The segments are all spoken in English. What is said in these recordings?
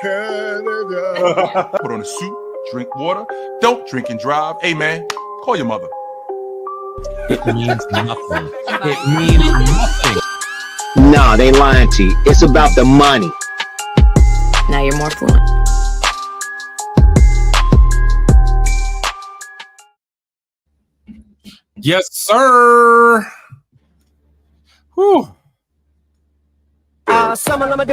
Canada. Put on a suit, drink water, don't drink and drive. Hey, man, call your mother. It means nothing. It means nothing. Nah, they lying to you. It's about the money. Now you're more fluent. Yes, sir. Whew. You assuming I'm a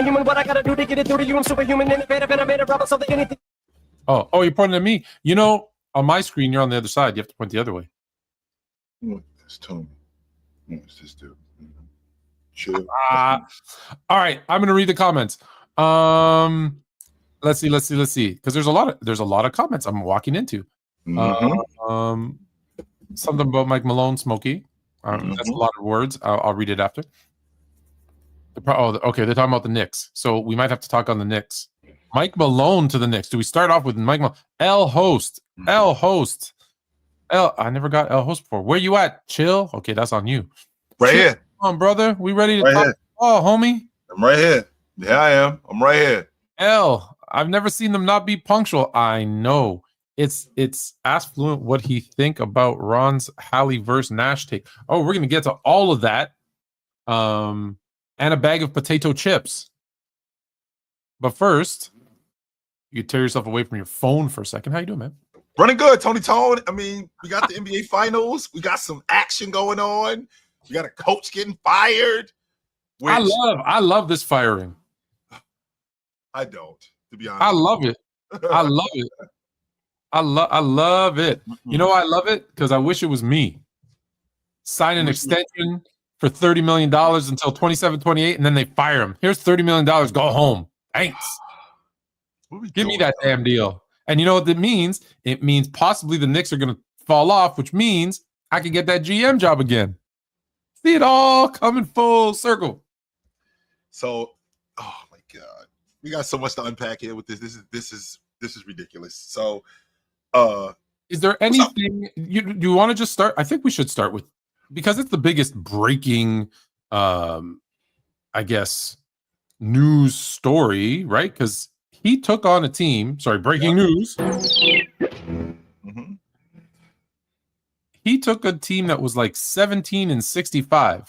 human. What I gotta do to get it through to you? I'm superhuman, innovative, and I made a rubber so that anything. Oh, you're pointing at me. You know, on my screen, you're on the other side. You have to point the other way. It's Tony. It's this dude. Chill. All right, I'm gonna read the comments. Let's see. Because there's a lot of comments I'm walking into. Something about Mike Malone, Smokey. That's a lot of words. I'll read it after. Okay, they're talking about the Knicks. So we might have to talk on the Knicks. Mike Malone to the Knicks. Do we start off with Mike Malone? L host. I never got L host before. Where you at? Chill. Okay, that's on you. Right Chill. here. Come on, brother. We ready to Right talk? here. Oh, homie. I'm right here. Yeah, I am. I'm right here. L. I've never seen them not be punctual. I know. It's ask Fluent what he think about Ron's Halle versus Nash take. Oh, we're gonna get to all of that. And a bag of potato chips. But first, you tear yourself away from your phone for a second. How you doing, man? Running good, Tony Tone. I mean, we got the NBA Finals. We got some action going on. We got a coach getting fired. I love this firing. I don't, to be honest. I love it. I love it. I love it. You know why I love it? Because I wish it was me. Sign an extension for $30 million until 27-28, and then they fire him. Here's $30 million. Go home. Thanks. Give me that damn deal. And you know what that means? It means possibly the Knicks are going to fall off, which means I can get that GM job again. See it all coming full circle. So, oh my God, we got so much to unpack here with this. This is ridiculous. So, is there anything do you want to just start? I think we should start with, because it's the biggest breaking, I guess, news story, right? Because he took on a team. Sorry, breaking news. He took a team that was like 17-65.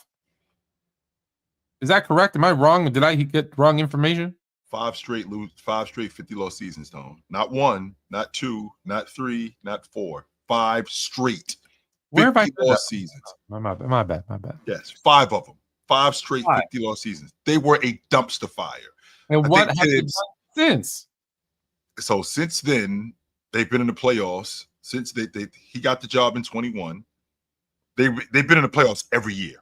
Is that correct? Am I wrong? Did I get wrong information? 5 straight 50-loss seasons, Tom. Not 1, not 2, not 3, not 4. 5 straight 50-loss seasons. My bad. Yes, 5 of them. 5 straight 50-loss seasons. They were a dumpster fire. And what have they done since? So since then, they've been in the playoffs. Since he got the job in 21, they've been in the playoffs every year.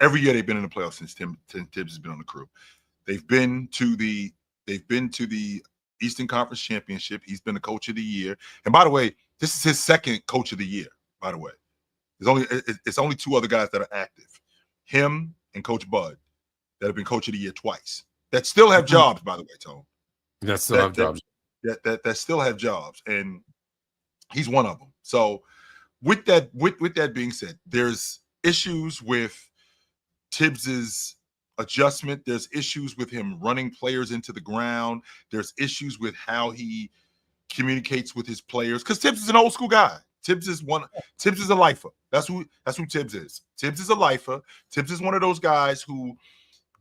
Every year they've been in the playoffs since Thibs has been on the crew. They've been to the Eastern Conference Championship. He's been the coach of the year. And by the way, this is his second coach of the year. By the way, it's only 2 other guys that are active, him and Coach Bud, that have been coach of the year twice. That still have jobs, by the way, Tone. That still have jobs. That still have jobs, and he's one of them. So, with that being said, there's issues with Thibs's adjustment. There's issues with him running players into the ground. There's issues with how he communicates with his players, because Thibs is an old school guy. Thibs is a lifer. That's who Thibs is. Thibs is a lifer. Thibs is one of those guys who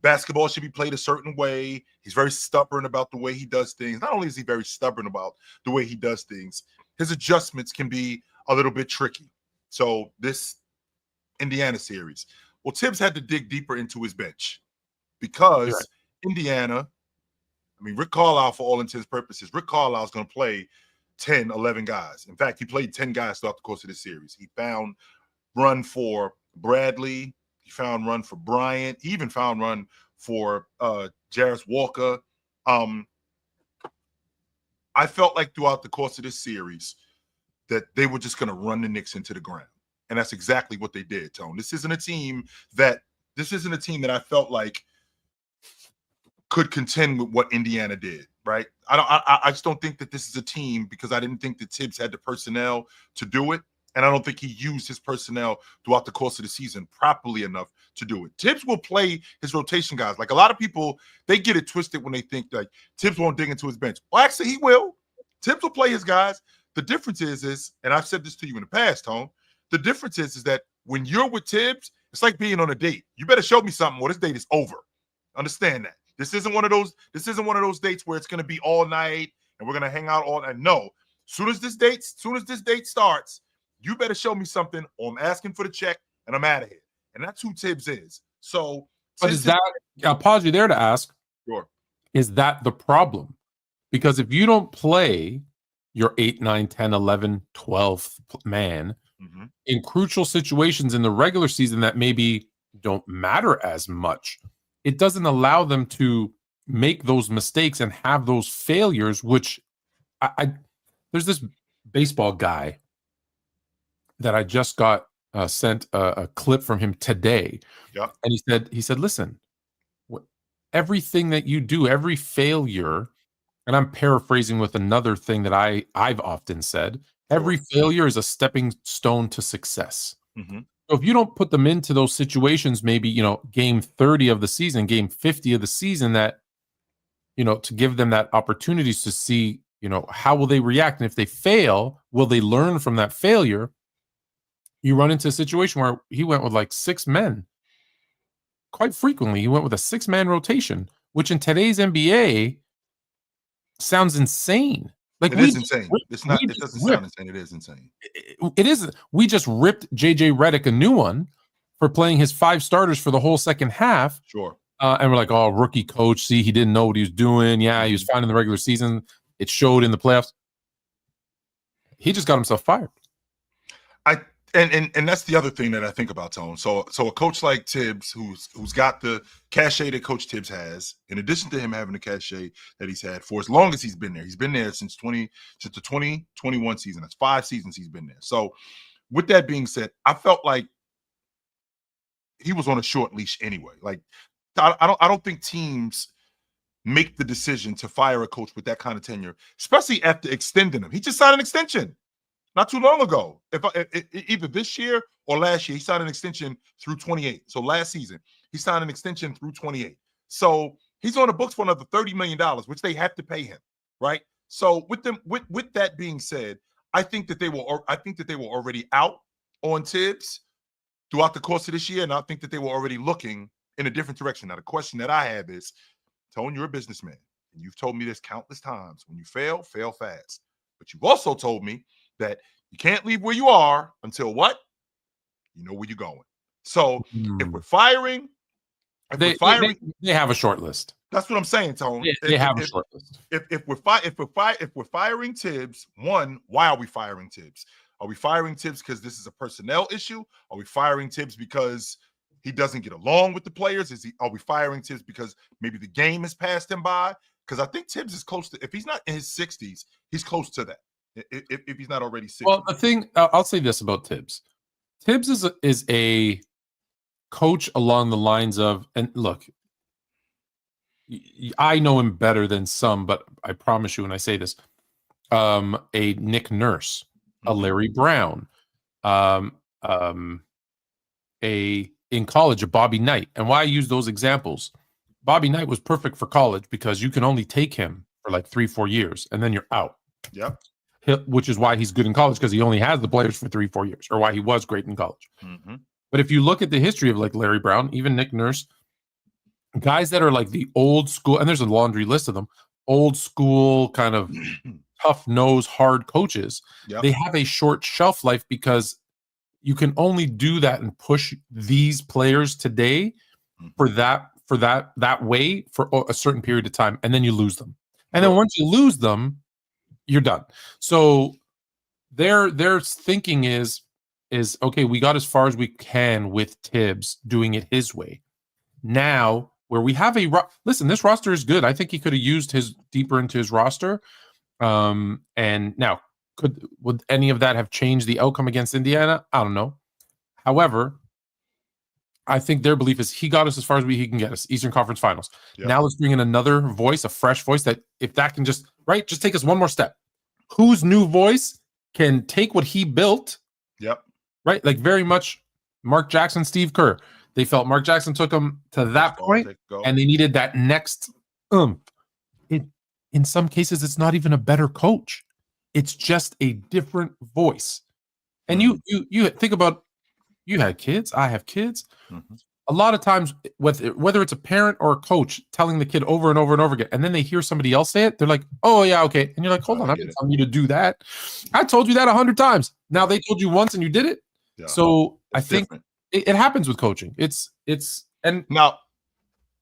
basketball should be played a certain way. He's very stubborn about the way he does things. Not only is he very stubborn about the way he does things, his adjustments can be a little bit tricky. So this Indiana series, well, Thibs had to dig deeper into his bench because Indiana, I mean, Rick Carlisle, for all intents and purposes, Rick Carlisle is going to play 10, 11 guys. In fact, he played 10 guys throughout the course of the series. He found run for Bradley. He found run for Bryant. He even found run for Jarris Walker. I felt like throughout the course of this series that they were just going to run the Knicks into the ground. And that's exactly what they did, Tone. This isn't a team that I felt like could contend with what Indiana did, right? I just don't think that this is a team, because I didn't think that Thibs had the personnel to do it. And I don't think he used his personnel throughout the course of the season properly enough to do it. Thibs will play his rotation guys. Like a lot of people, they get it twisted when they think like Thibs won't dig into his bench. Well, actually, he will. Thibs will play his guys. The difference is, and I've said this to you in the past, Tone, the difference is that when you're with Thibs, it's like being on a date. You better show me something or this date is over. Understand that. This isn't one of those dates where it's going to be all night and we're going to hang out all night. No. Soon as this date starts, you better show me something or I'm asking for the check and I'm out of here. And that's who Thibs is. So, but is that, I'll pause you there to ask, sure, is that the problem? Because if you don't play your 8, 9, 10, 11, 12th man in crucial situations in the regular season that maybe don't matter as much, it doesn't allow them to make those mistakes and have those failures, which there's this baseball guy that I just got sent a clip from him today. Yeah. And he said, listen, everything that you do, every failure, and I'm paraphrasing with another thing that I've often said, every failure is a stepping stone to success. So if you don't put them into those situations, maybe, game 30 of the season, game 50 of the season, that, to give them that opportunities to see, how will they react? And if they fail, will they learn from that failure? You run into a situation where he went with like 6 men. Quite frequently, he went with a 6-man rotation, which in today's NBA sounds insane. Like it is insane. It's not. It doesn't sound insane. It is insane. It is. We just ripped JJ Redick a new one for playing his 5 starters for the whole second half. Sure. And we're like, oh, rookie coach. See, he didn't know what he was doing. Yeah, he was fine in the regular season. It showed in the playoffs. He just got himself fired. And that's the other thing that I think about, Tone. So a coach like Thibs, who's got the cachet that Coach Thibs has, in addition to him having the cachet that he's had for as long as he's been there. He's been there since the 2021 season. That's 5 seasons he's been there. So with that being said, I felt like he was on a short leash anyway. Like I don't think teams make the decision to fire a coach with that kind of tenure, especially after extending him. He just signed an extension not too long ago. Either this year or last year, he signed an extension through 28. So last season, he signed an extension through 28. So he's on the books for another $30 million, which they have to pay him, right? So with that being said, I think that they were already out on Thibs throughout the course of this year, and I think that they were already looking in a different direction. Now, the question that I have is, Tone, you're a businessman, and you've told me this countless times. When you fail fast. But you've also told me that you can't leave where you are until what? You know where you're going. So if we're firing, they have a short list. That's what I'm saying, Tone. They have a short list. If we're firing Thibs, one, why are we firing Thibs? Are we firing Thibs because this is a personnel issue? Are we firing Thibs because he doesn't get along with the players? Are we firing Thibs because maybe the game has passed him by? Because I think Thibs is close to, if he's not in his 60s, he's close to that. If he's not already 60. Well, the thing, I'll say this about Thibs. Thibs is a coach along the lines of, and look, I know him better than some, but I promise you when I say this, a Nick Nurse, a Larry Brown, in college, a Bobby Knight. And why I use those examples, Bobby Knight was perfect for college because you can only take him for like 3-4 years and then you're out. Yep. Which is why he's good in college, because he only has the players for 3-4 years, or why he was great in college. But if you look at the history of like Larry Brown, even Nick Nurse, guys that are like the old school, and there's a laundry list of them, old school kind of tough nose, hard coaches, they have a short shelf life because you can only do that and push these players today for that way for a certain period of time, and then you lose them. And then once you lose them, you're done. So their thinking is okay, we got as far as we can with Thibs doing it his way. Now, where we have listen, this roster is good. I think he could have used his deeper into his roster. And now, would any of that have changed the outcome against Indiana? I don't know. However, I think their belief is he got us as far as he can get us, Eastern Conference Finals. Yep. Now let's bring in another voice, a fresh voice, that if that can just take us one more step. Whose new voice can take what he built Yep. Right? Like very much Mark Jackson, Steve Kerr. They felt Mark Jackson took them to that point, and they needed that next in some cases, it's not even a better coach. It's just a different voice. And you think about, you had kids, I have kids. Mm-hmm. A lot of times, whether it's a parent or a coach telling the kid over and over and over again, and then they hear somebody else say it, they're like, "Oh yeah, okay," and you're like, "Hold on, I've been telling you to do that. I told you that 100 times. Now they told you once and you did it." Yeah. So I think it happens with coaching. It's and now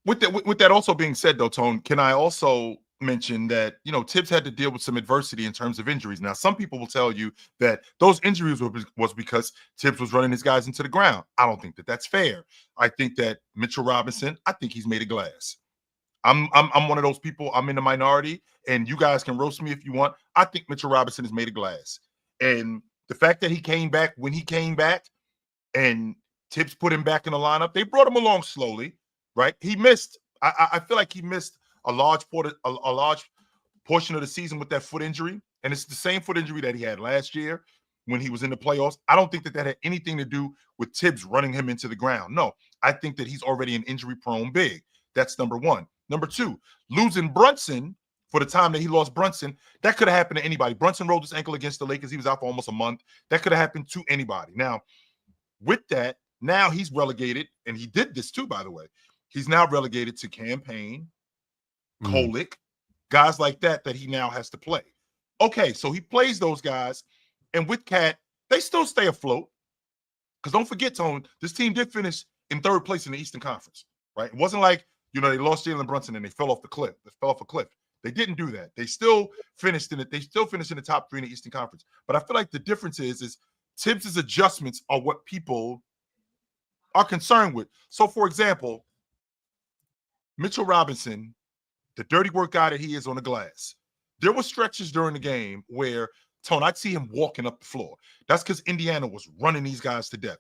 with that also being said, though, Tone, can I also mention that, you know, Thibs had to deal with some adversity in terms of injuries. Now, some people will tell you that those injuries was because Thibs was running his guys into the ground. I don't think that that's fair. I think that Mitchell Robinson, I think he's made of glass. I'm one of those people. I'm in the minority, and you guys can roast me if you want. I think Mitchell Robinson is made of glass. And the fact that he came back when he came back and Thibs put him back in the lineup, they brought him along slowly, right? He missed. I feel like he missed a large portion of the season with that foot injury, and it's the same foot injury that he had last year when he was in the playoffs. I don't think that had anything to do with Thibs running him into the ground. No, I think that he's already an injury-prone big. That's number one. Number two, losing Brunson for the time that he lost Brunson, that could have happened to anybody. Brunson rolled his ankle against the Lakers. He was out for almost a month. That could have happened to anybody. Now, with that, now he's relegated, and he did this too, by the way. He's now relegated to Campaign, Kolick, guys like that he now has to play. Okay, so he plays those guys, and with Cat, they still stay afloat. Because don't forget, Tone, this team did finish in third place in the Eastern Conference, right? It wasn't like, you know, they lost Jalen Brunson and they fell off the cliff. They fell off a cliff. They didn't do that. They still finished in it. They still finished in the top 3 in the Eastern Conference. But I feel like the difference is Thibs' adjustments are what people are concerned with. So, for example, Mitchell Robinson, the dirty work guy that he is on the glass, there were stretches during the game where, Tone, I'd see him walking up the floor. That's because Indiana was running these guys to death.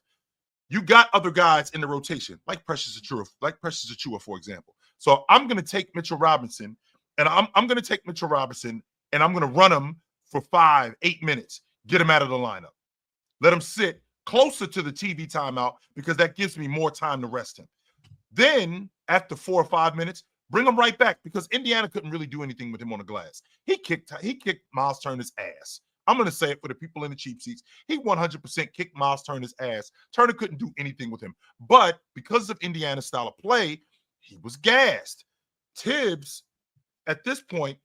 You got other guys in the rotation, like Precious Achiuwa, for example. So I'm going to take Mitchell Robinson, and I'm going to take Mitchell Robinson, and I'm going to run him for 5-8 minutes, get him out of the lineup. Let him sit closer to the TV timeout because that gives me more time to rest him. Then, after 4 or 5 minutes, bring him right back because Indiana couldn't really do anything with him on the glass. He kicked Miles Turner's ass. I'm going to say it for the people in the cheap seats. He 100% kicked Miles Turner's ass. Turner couldn't do anything with him. But because of Indiana's style of play, he was gassed. Thibs, at this point,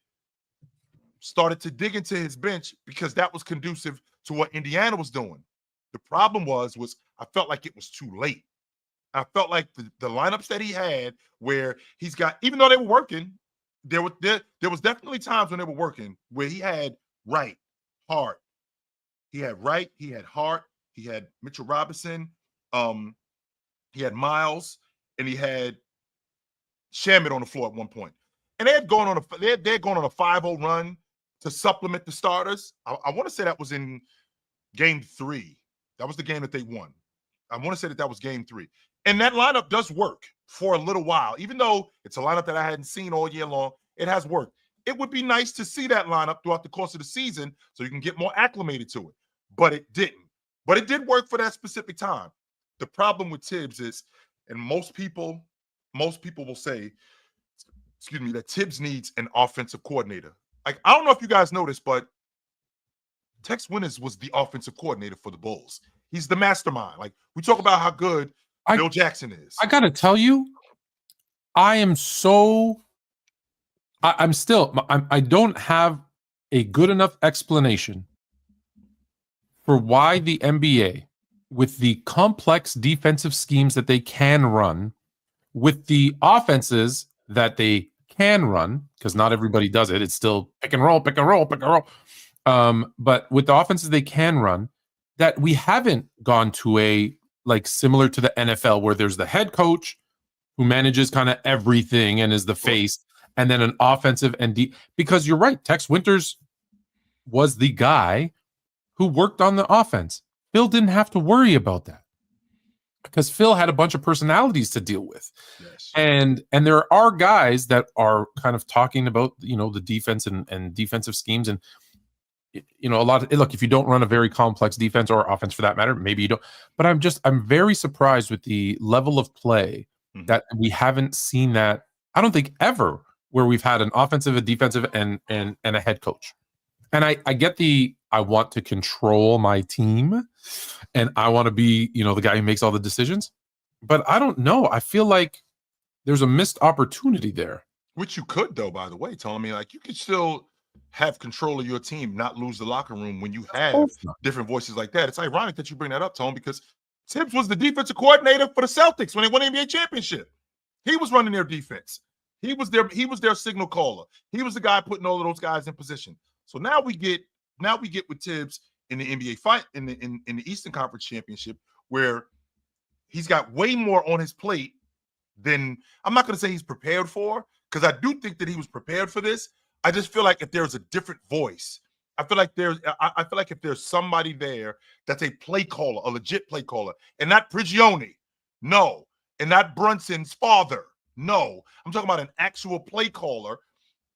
started to dig into his bench because that was conducive to what Indiana was doing. The problem was I felt like it was too late. I felt like the lineups that he had where he's got, even though they were working, there was definitely times when they were working where he had Wright, Hart. He had Wright, he had Hart, he had Mitchell Robinson, he had Miles, and he had Shamet on the floor at one point. And they had gone on a 5-0 run to supplement the starters. I want to say that was in game 3. That was the game that they won. I want to say that was game 3. And that lineup does work for a little while. Even though it's a lineup that I hadn't seen all year long, it has worked. It would be nice to see that lineup throughout the course of the season so you can get more acclimated to it. But it didn't. But it did work for that specific time. The problem with Thibs is, and most people will say, that Thibs needs an offensive coordinator. Like, I don't know if you guys know this, but Tex Winters was the offensive coordinator for the Bulls. He's the mastermind. Like, we talk about how good Bill Jackson is. I got to tell you, I don't have a good enough explanation for why the NBA, with the complex defensive schemes that they can run, with the offenses that they can run, because not everybody does it. It's still pick and roll, pick and roll, pick and roll. But with the offenses they can run, that we haven't gone to a, like, similar to the NFL where there's the head coach who manages kind of everything and is the face, and then an offensive and because you're right, Tex Winters was the guy who worked on the offense. Phil didn't have to worry about that because Phil had a bunch of personalities to deal with. Yes. And there are guys that are kind of talking about, the defense and defensive schemes. And a lot of look, if you don't run a very complex defense or offense for that matter, maybe you don't. But I'm very surprised with the level of play that we haven't seen that. I don't think ever where we've had an offensive, a defensive, and a head coach. And I get I want to control my team and I want to be, the guy who makes all the decisions. But I don't know. I feel like there's a missed opportunity there. Which you could, though, by the way, Tony. Like, you could still have control of your team, not lose the locker room when you have different voices like that. It's ironic that you bring that up, Tony, because Thibs was the defensive coordinator for the Celtics when they won the NBA championship. He was running their defense. He was their signal caller. He was the guy putting all of those guys in position. So now we get with Thibs in the NBA fight in the Eastern Conference Championship, where he's got way more on his plate than I'm not going to say he's prepared for, because I do think that he was prepared for this. I just feel like if there's a different voice, I feel like if there's somebody there that's a play caller, a legit play caller, and not Prigioni, no, and not Brunson's father, no. I'm talking about an actual play caller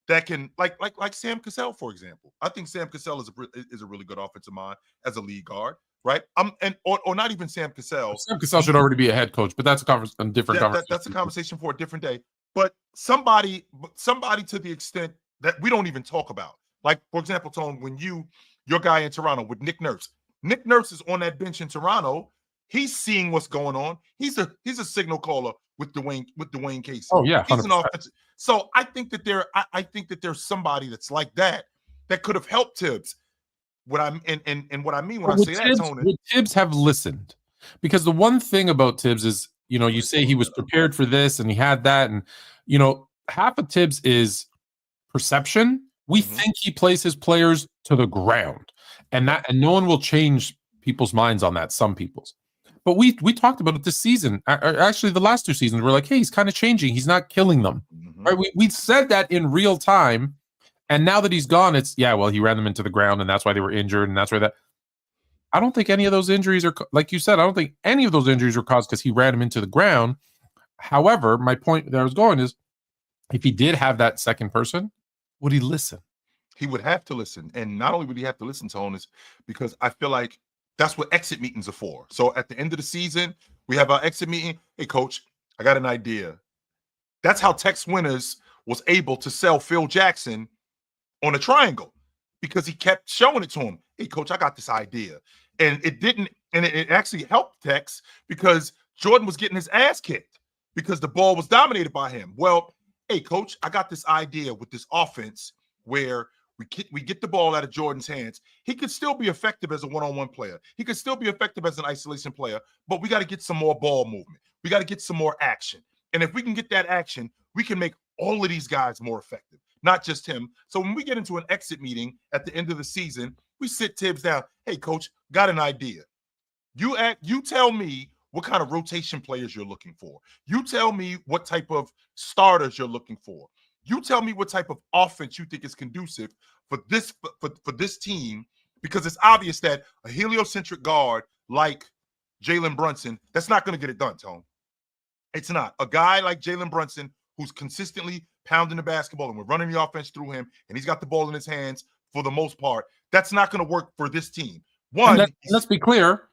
that can, like Sam Cassell, for example. I think Sam Cassell is a really good offensive mind as a lead guard, right? Or not even Sam Cassell. Sam Cassell should already be a head coach, but that's a different conversation. That's a conversation for a different day. But somebody to the extent that we don't even talk about. Like, for example, Tone, when your guy in Toronto with Nick Nurse. Nick Nurse is on that bench in Toronto. He's seeing what's going on. He's a signal caller with Dwayne Casey. Oh yeah, 100%. He's an offensive. So I think that there's somebody that's like that could have helped Thibs. What I mean when I say that, Tony, would Thibs have listened? Because the one thing about Thibs is, you say he was prepared for this and he had that, and half of Thibs is perception. We think he plays his players to the ground, and no one will change people's minds on that. Some people's, but we talked about it this season. Actually, the last 2 seasons, we're like, hey, he's kind of changing. He's not killing them, right? We said that in real time, and now that he's gone, it's he ran them into the ground, and that's why they were injured, and that's why that. I don't think any of those injuries are, like you said, I don't think any of those injuries were caused because he ran them into the ground. However, my point that I was going is, if he did have that second person, would he listen? He would have to listen. And not only would he have to listen, Tone, is because I feel like that's what exit meetings are for. So at the end of the season, we have our exit meeting. Hey, coach, I got an idea. That's how Tex Winters was able to sell Phil Jackson on a triangle, because he kept showing it to him. Hey, coach, I got this idea. And it actually helped Tex, because Jordan was getting his ass kicked because the ball was dominated by him. Well, hey, coach, I got this idea with this offense where we get the ball out of Jordan's hands. He could still be effective as a one-on-one player. He could still be effective as an isolation player, but we got to get some more ball movement. We got to get some more action. And if we can get that action, we can make all of these guys more effective, not just him. So when we get into an exit meeting at the end of the season, we sit Thibs down. Hey, coach, got an idea. You tell me what kind of rotation players you're looking for. You tell me what type of starters you're looking for. You tell me what type of offense you think is conducive for this team, because it's obvious that a heliocentric guard like Jalen Brunson, that's not going to get it done, Tone. It's not. A guy like Jalen Brunson, who's consistently pounding the basketball and we're running the offense through him, and he's got the ball in his hands for the most part, that's not going to work for this team. Let's be clear.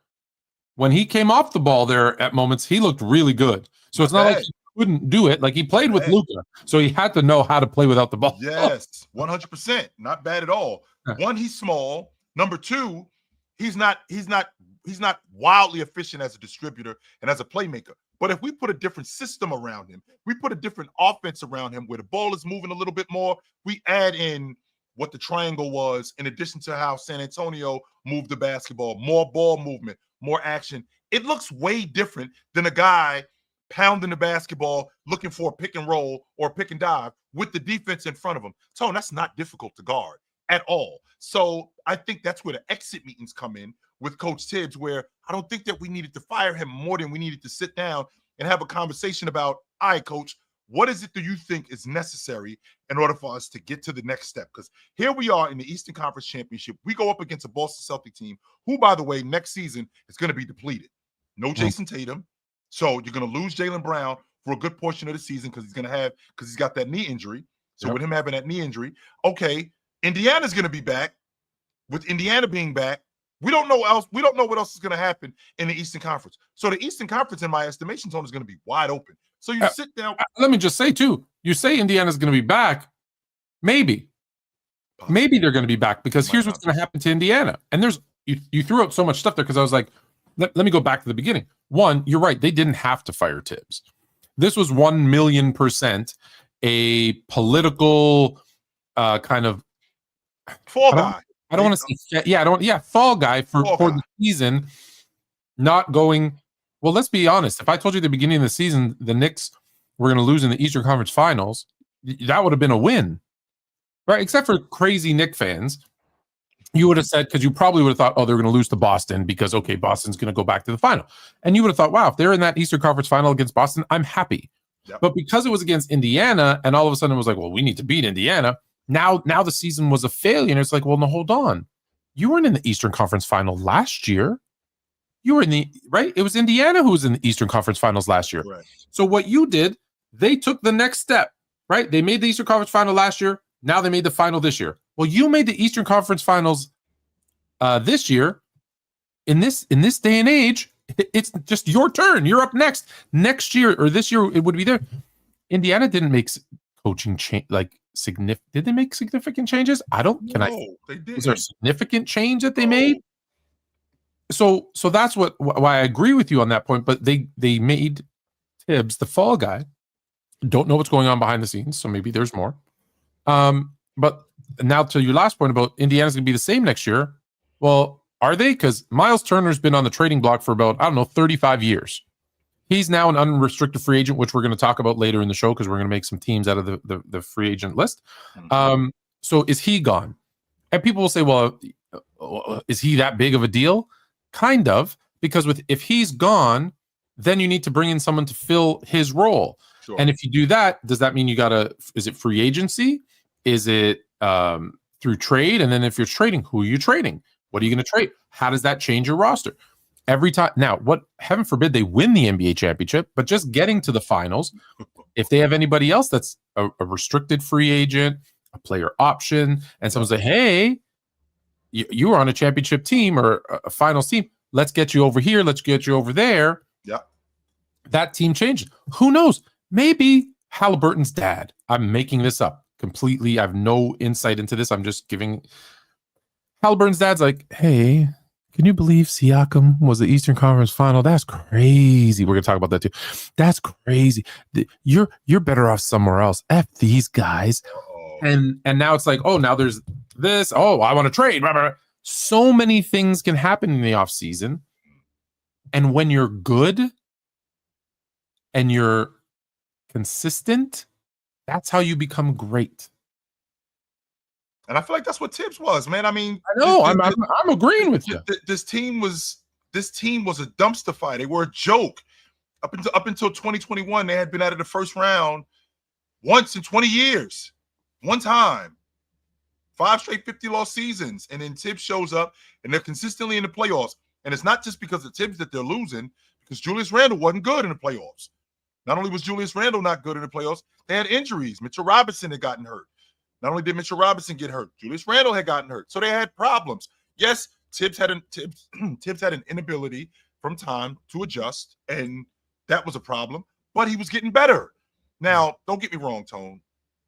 When he came off the ball there at moments, he looked really good. So it's not like he couldn't do it. Like, he played with Luka, so he had to know how to play without the ball. Yes, 100%. Not bad at all. One, he's small. Number two, he's not wildly efficient as a distributor and as a playmaker. But if we put a different system around him, we put a different offense around him where the ball is moving a little bit more, we add in what the triangle was, in addition to how San Antonio moved the basketball, more ball movement, more action. It looks way different than a guy pounding the basketball, looking for a pick and roll or pick and dive with the defense in front of him. Tone, that's not difficult to guard at all. So I think that's where the exit meetings come in with Coach Thibs, where I don't think that we needed to fire him more than we needed to sit down and have a conversation about, all right, coach, what is it that you think is necessary in order for us to get to the next step? Because here we are in the Eastern Conference Championship. We go up against a Boston Celtic team who, by the way, next season is going to be depleted. No Jason Tatum. So you're going to lose Jaylen Brown for a good portion of the season because he's got that knee injury. So with him having that knee injury, okay, Indiana's going to be back. with Indiana being back, we don't know what else is going to happen in the Eastern Conference. So the Eastern Conference, in my estimation, zone is going to be wide open. So you sit down. Let me just say too. You say Indiana's going to be back. Maybe they're going to be back because here's what's going to happen to Indiana. And you threw out so much stuff there because I was like, let me go back to the beginning. One, you're right. They didn't have to fire Thibs. This was 1,000,000% a political kind of fall guy. I don't want to say, fall guy for the season, not going. Well, let's be honest. If I told you at the beginning of the season the Knicks were going to lose in the Eastern Conference Finals, that would have been a win, right? Except for crazy Knicks fans, you would have said, because you probably would have thought, oh, they're going to lose to Boston because, okay, Boston's going to go back to the final. And you would have thought, wow, if they're in that Eastern Conference Final against Boston, I'm happy. Yep. But because it was against Indiana, and all of a sudden it was like, well, we need to beat Indiana. Now the season was a failure. And it's like, well, no, hold on. You weren't in the Eastern Conference Final last year. You were in the, right? It was Indiana who was in the Eastern Conference Finals last year. Right. So what you did, they took the next step, right? They made the Eastern Conference Final last year. Now they made the final this year. Well, you made the Eastern Conference Finals this year. In this day and age, it's just your turn. You're up next. Next year or this year, it would be there. Indiana didn't make coaching change significant. Did they make significant changes? They did. Was there a significant change that they made? So that's why I agree with you on that point. But they made Thibs the fall guy. Don't know what's going on behind the scenes, so maybe there's more. But now to your last point about Indiana's going to be the same next year. Well, are they? Because Miles Turner's been on the trading block for about 35 years. He's now an unrestricted free agent, which we're going to talk about later in the show because we're going to make some teams out of the free agent list. So is he gone? And people will say, well, is he that big of a deal? Kind of, because if he's gone, then you need to bring in someone to fill his role. Sure. And if you do that, does that mean is it free agency? Is it through trade? And then if you're trading, who are you trading? What are you going to trade? How does that change your roster? Every time now, heaven forbid they win the NBA championship, but just getting to the finals, if they have anybody else that's a restricted free agent, a player option, and someone say, hey, you were on a championship team or a finals team, let's get you over here, let's get you over there. Yeah. That team changes. Who knows? Maybe Halliburton's dad. I'm making this up completely. I have no insight into this. I'm just giving. Halliburton's dad's like, hey, can you believe Siakam was the Eastern Conference Final? That's crazy. We're gonna talk about that too. That's crazy. You're better off somewhere else. F these guys. And now it's like, oh, now there's this. Oh, I want to trade. So many things can happen in the offseason. And when you're good and you're consistent, that's how you become great. And I feel like that's what Thibs was, man. I mean, I know. I'm agreeing with you. This team was a dumpster fire. They were a joke up until 2021. They had been out of the first round once in 20 years, one time, 5 straight 50-loss seasons, and then Thibs shows up and they're consistently in the playoffs. And it's not just because of Thibs that they're losing, because Julius Randle wasn't good in the playoffs. Not only was Julius Randle not good in the playoffs, they had injuries. Mitchell Robinson had gotten hurt. Not only did Mitchell Robinson get hurt, Julius Randle had gotten hurt. So they had problems. Yes, Thibs had an inability from time to adjust, and that was a problem, but he was getting better. Now, don't get me wrong, Tone.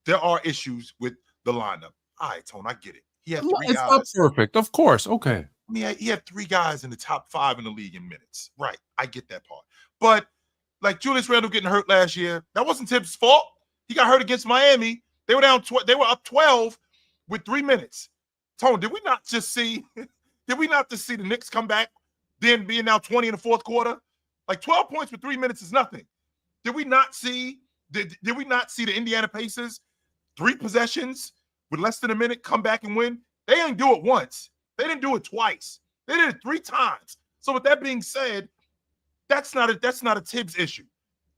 There are issues with the lineup. All right, Tone, I get it. He had 3 guys. It's not perfect, of course. Okay. I mean, he had 3 guys in the top 5 in the league in minutes. Right, I get that part. But like Julius Randle getting hurt last year, that wasn't Thibs' fault. He got hurt against Miami. They were down. They were up 12 with 3 minutes. Tone, did we not just see the Knicks come back, then being now 20 in the fourth quarter? Like 12 points with 3 minutes is nothing. Did we not see the Indiana Pacers 3 possessions with less than a minute come back and win? They didn't do it once. They didn't do it twice. They did it 3 times. So with that being said, that's not a Thibs issue.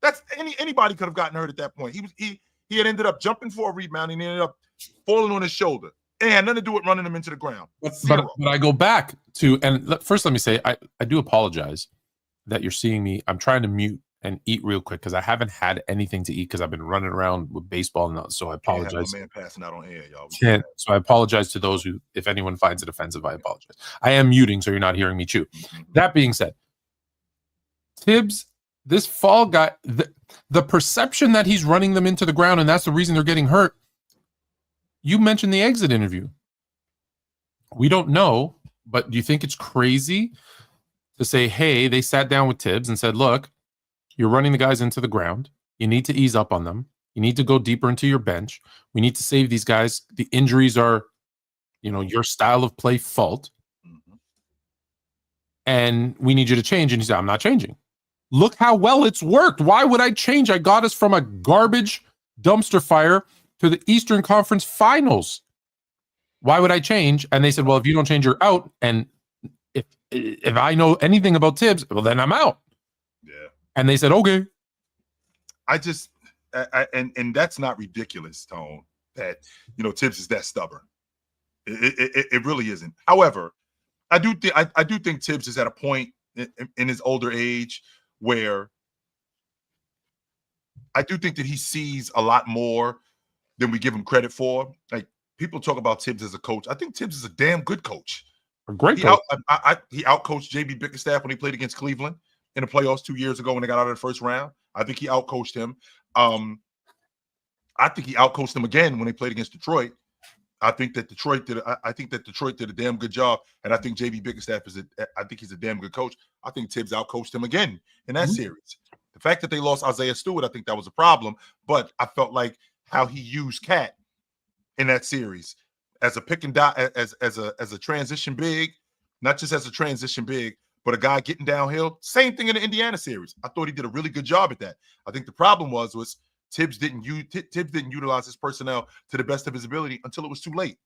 That's anybody could have gotten hurt at that point. He had ended up jumping for a rebound and he ended up falling on his shoulder. It had nothing to do with running him into the ground. But I go back to, and first let me say, I do apologize that you're seeing me. I'm trying to mute and eat real quick because I haven't had anything to eat because I've been running around with baseball. And so I Can't have apologize. no man passing out on air, y'all. Can't. So I apologize to those who, if anyone finds it offensive, I apologize. I am muting, so you're not hearing me chew. That being said, Thibs, this fall guy, the perception that he's running them into the ground and that's the reason they're getting hurt. You mentioned the exit interview. We don't know, but do you think it's crazy to say, hey, they sat down with Thibs and said, look, you're running the guys into the ground. You need to ease up on them. You need to go deeper into your bench. We need to save these guys. The injuries are, your style of play fault. And we need you to change. And he said, I'm not changing. Look how well it's worked. Why would I change? I got us from a garbage dumpster fire to the Eastern Conference Finals. Why would I change? And they said, well, if you don't change, you're out. And if I know anything about Thibs, well, then I'm out. Yeah. And they said, okay. And that's not ridiculous, Tone, that, Thibs is that stubborn. It really isn't. However, I do think Thibs is at a point in his older age where I do think that he sees a lot more than we give him credit for. Like, people talk about Thibs as a coach. I think Thibs is a damn good coach. A great coach. He outcoached JB Bickerstaff when he played against Cleveland in the playoffs 2 years ago when they got out of the first round. I think he outcoached him. I think he outcoached him again when they played against Detroit. I think that Detroit did a damn good job, and I think JB Bickerstaff I think he's a damn good coach. I think Thibs outcoached him again in that series. The fact that they lost Isaiah Stewart, I think that was a problem, but I felt like how he used Cat in that series as a pick and dot, as a transition big, not just as a transition big, but a guy getting downhill. Same thing in the Indiana series. I thought he did a really good job at that. I think the problem was Thibs didn't utilize his personnel to the best of his ability until it was too late.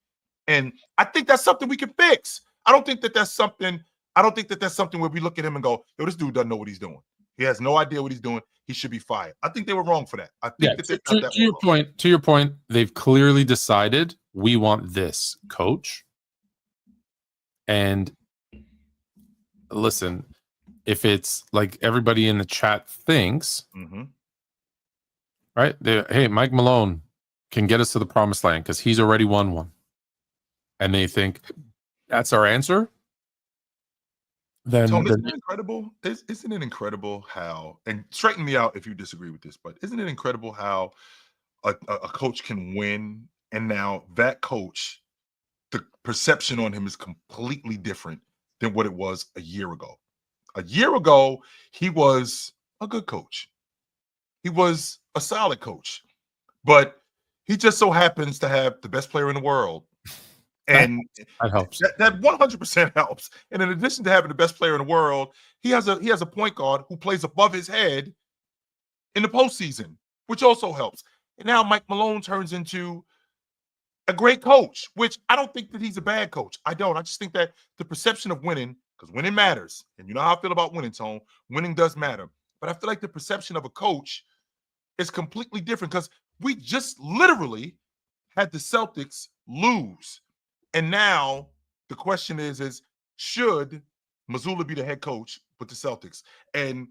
And I think that's something we can fix. I don't think that that's something where we look at him and go, yo, this dude doesn't know what he's doing. He has no idea what he's doing. He should be fired. I think they were wrong for that. I think to your point, they've clearly decided we want this coach. And listen, if it's like everybody in the chat thinks, right? Hey, Mike Malone can get us to the promised land because he's already won one. And they think that's our answer. Then isn't it incredible? Isn't it incredible how, and straighten me out if you disagree with this, but isn't it incredible how a coach can win, and now that coach, the perception on him is completely different than what it was a year ago. A year ago, he was a good coach. He was a solid coach, but he just so happens to have the best player in the world. And that helps. That 100% helps. And in addition to having the best player in the world, he has a point guard who plays above his head in the postseason, which also helps. And now Mike Malone turns into a great coach, which I don't think that he's a bad coach. I don't. I just think that the perception of winning, because winning matters, and you know how I feel about winning, Tone. Winning does matter. But I feel like the perception of a coach is completely different because we just literally had the Celtics lose. And now the question is should Mazzulla be the head coach with the Celtics? And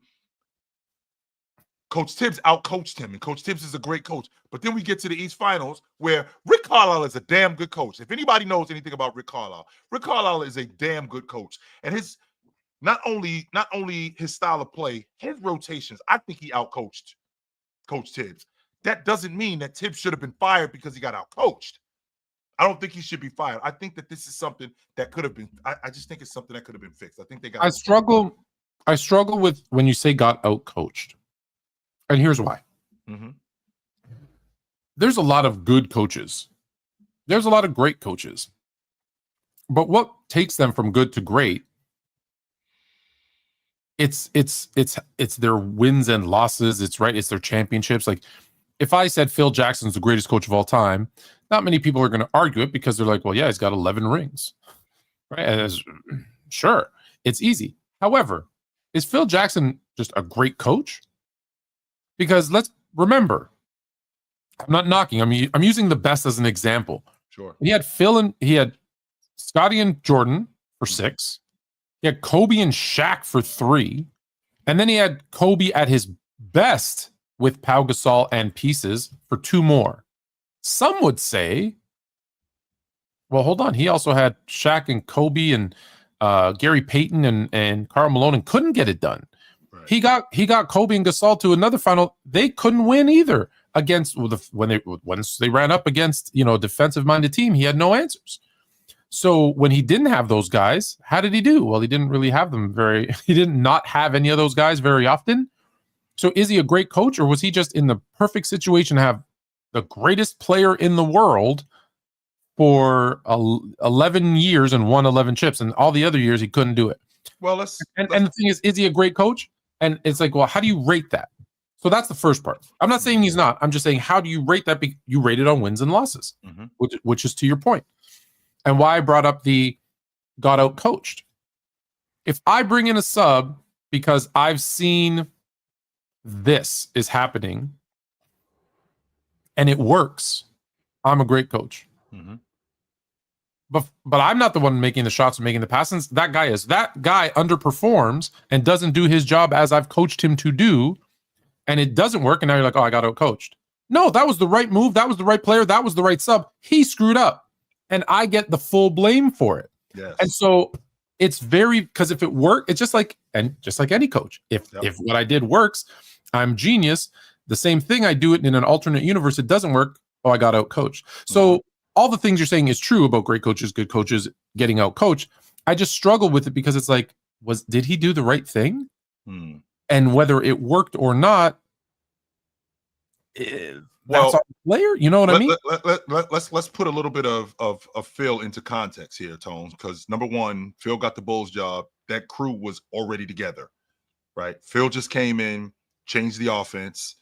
Coach Thibs outcoached him, and Coach Thibs is a great coach. But then we get to the East Finals where Rick Carlisle is a damn good coach. If anybody knows anything about Rick Carlisle is a damn good coach. And his not only his style of play, his rotations, I think he outcoached Coach Thibs. That doesn't mean that Thibs should have been fired because he got outcoached. I don't think he should be fired. I think that this is something that could have been. I just think it's something that could have been fixed. I think they got. I struggle with when you say got outcoached, and here's why. There's a lot of good coaches. There's a lot of great coaches, but what takes them from good to great? It's their wins and losses. It's their championships. Like if I said Phil Jackson's the greatest coach of all time, not many people are going to argue it because they're like, well, yeah, he's got 11 rings. Right? Sure, it's easy. However, is Phil Jackson just a great coach? Because let's remember, I'm not knocking. I'm using the best as an example. Sure. He had Scottie and Jordan for 6. He had Kobe and Shaq for 3. And then he had Kobe at his best with Pau Gasol and pieces for 2 more. Some would say, well, hold on. He also had Shaq and Kobe and Gary Payton and Karl Malone and couldn't get it done. Right. He got Kobe and Gasol to another final. They couldn't win either against once they ran up against a defensive minded team. He had no answers. So when he didn't have those guys, how did he do? Well, he didn't really have them he did not have any of those guys very often. So is he a great coach, or was he just in the perfect situation to have the greatest player in the world for 11 years and won 11 chips, and all the other years he couldn't do it? Well, and the thing is he a great coach? And it's like, well, how do you rate that? So that's the first part. I'm not saying he's not. I'm just saying, how do you rate that? You rate it on wins and losses, which is to your point. And why I brought up the got out coached. If I bring in a sub because I've seen this is happening and it works, I'm a great coach. But I'm not the one making the shots and making the passes. That guy is. That guy underperforms and doesn't do his job as I've coached him to do, and it doesn't work. And now you're like, oh, I got out coached. No, that was the right move. That was the right player. That was the right sub. He screwed up, and I get the full blame for it. Yes. And so it's because if it worked, it's just like any coach. If what I did works, I'm genius. The same thing, I do it in an alternate universe. It doesn't work. Oh, I got out coached. So all the things you're saying is true about great coaches, good coaches getting out coached. I just struggle with it because it's like, did he do the right thing? And whether it worked or not, that's on the player. You know what I mean? Let's put a little bit of Phil into context here, Tones, because number one, Phil got the Bulls job. That crew was already together, right? Phil just came in, changed the offense,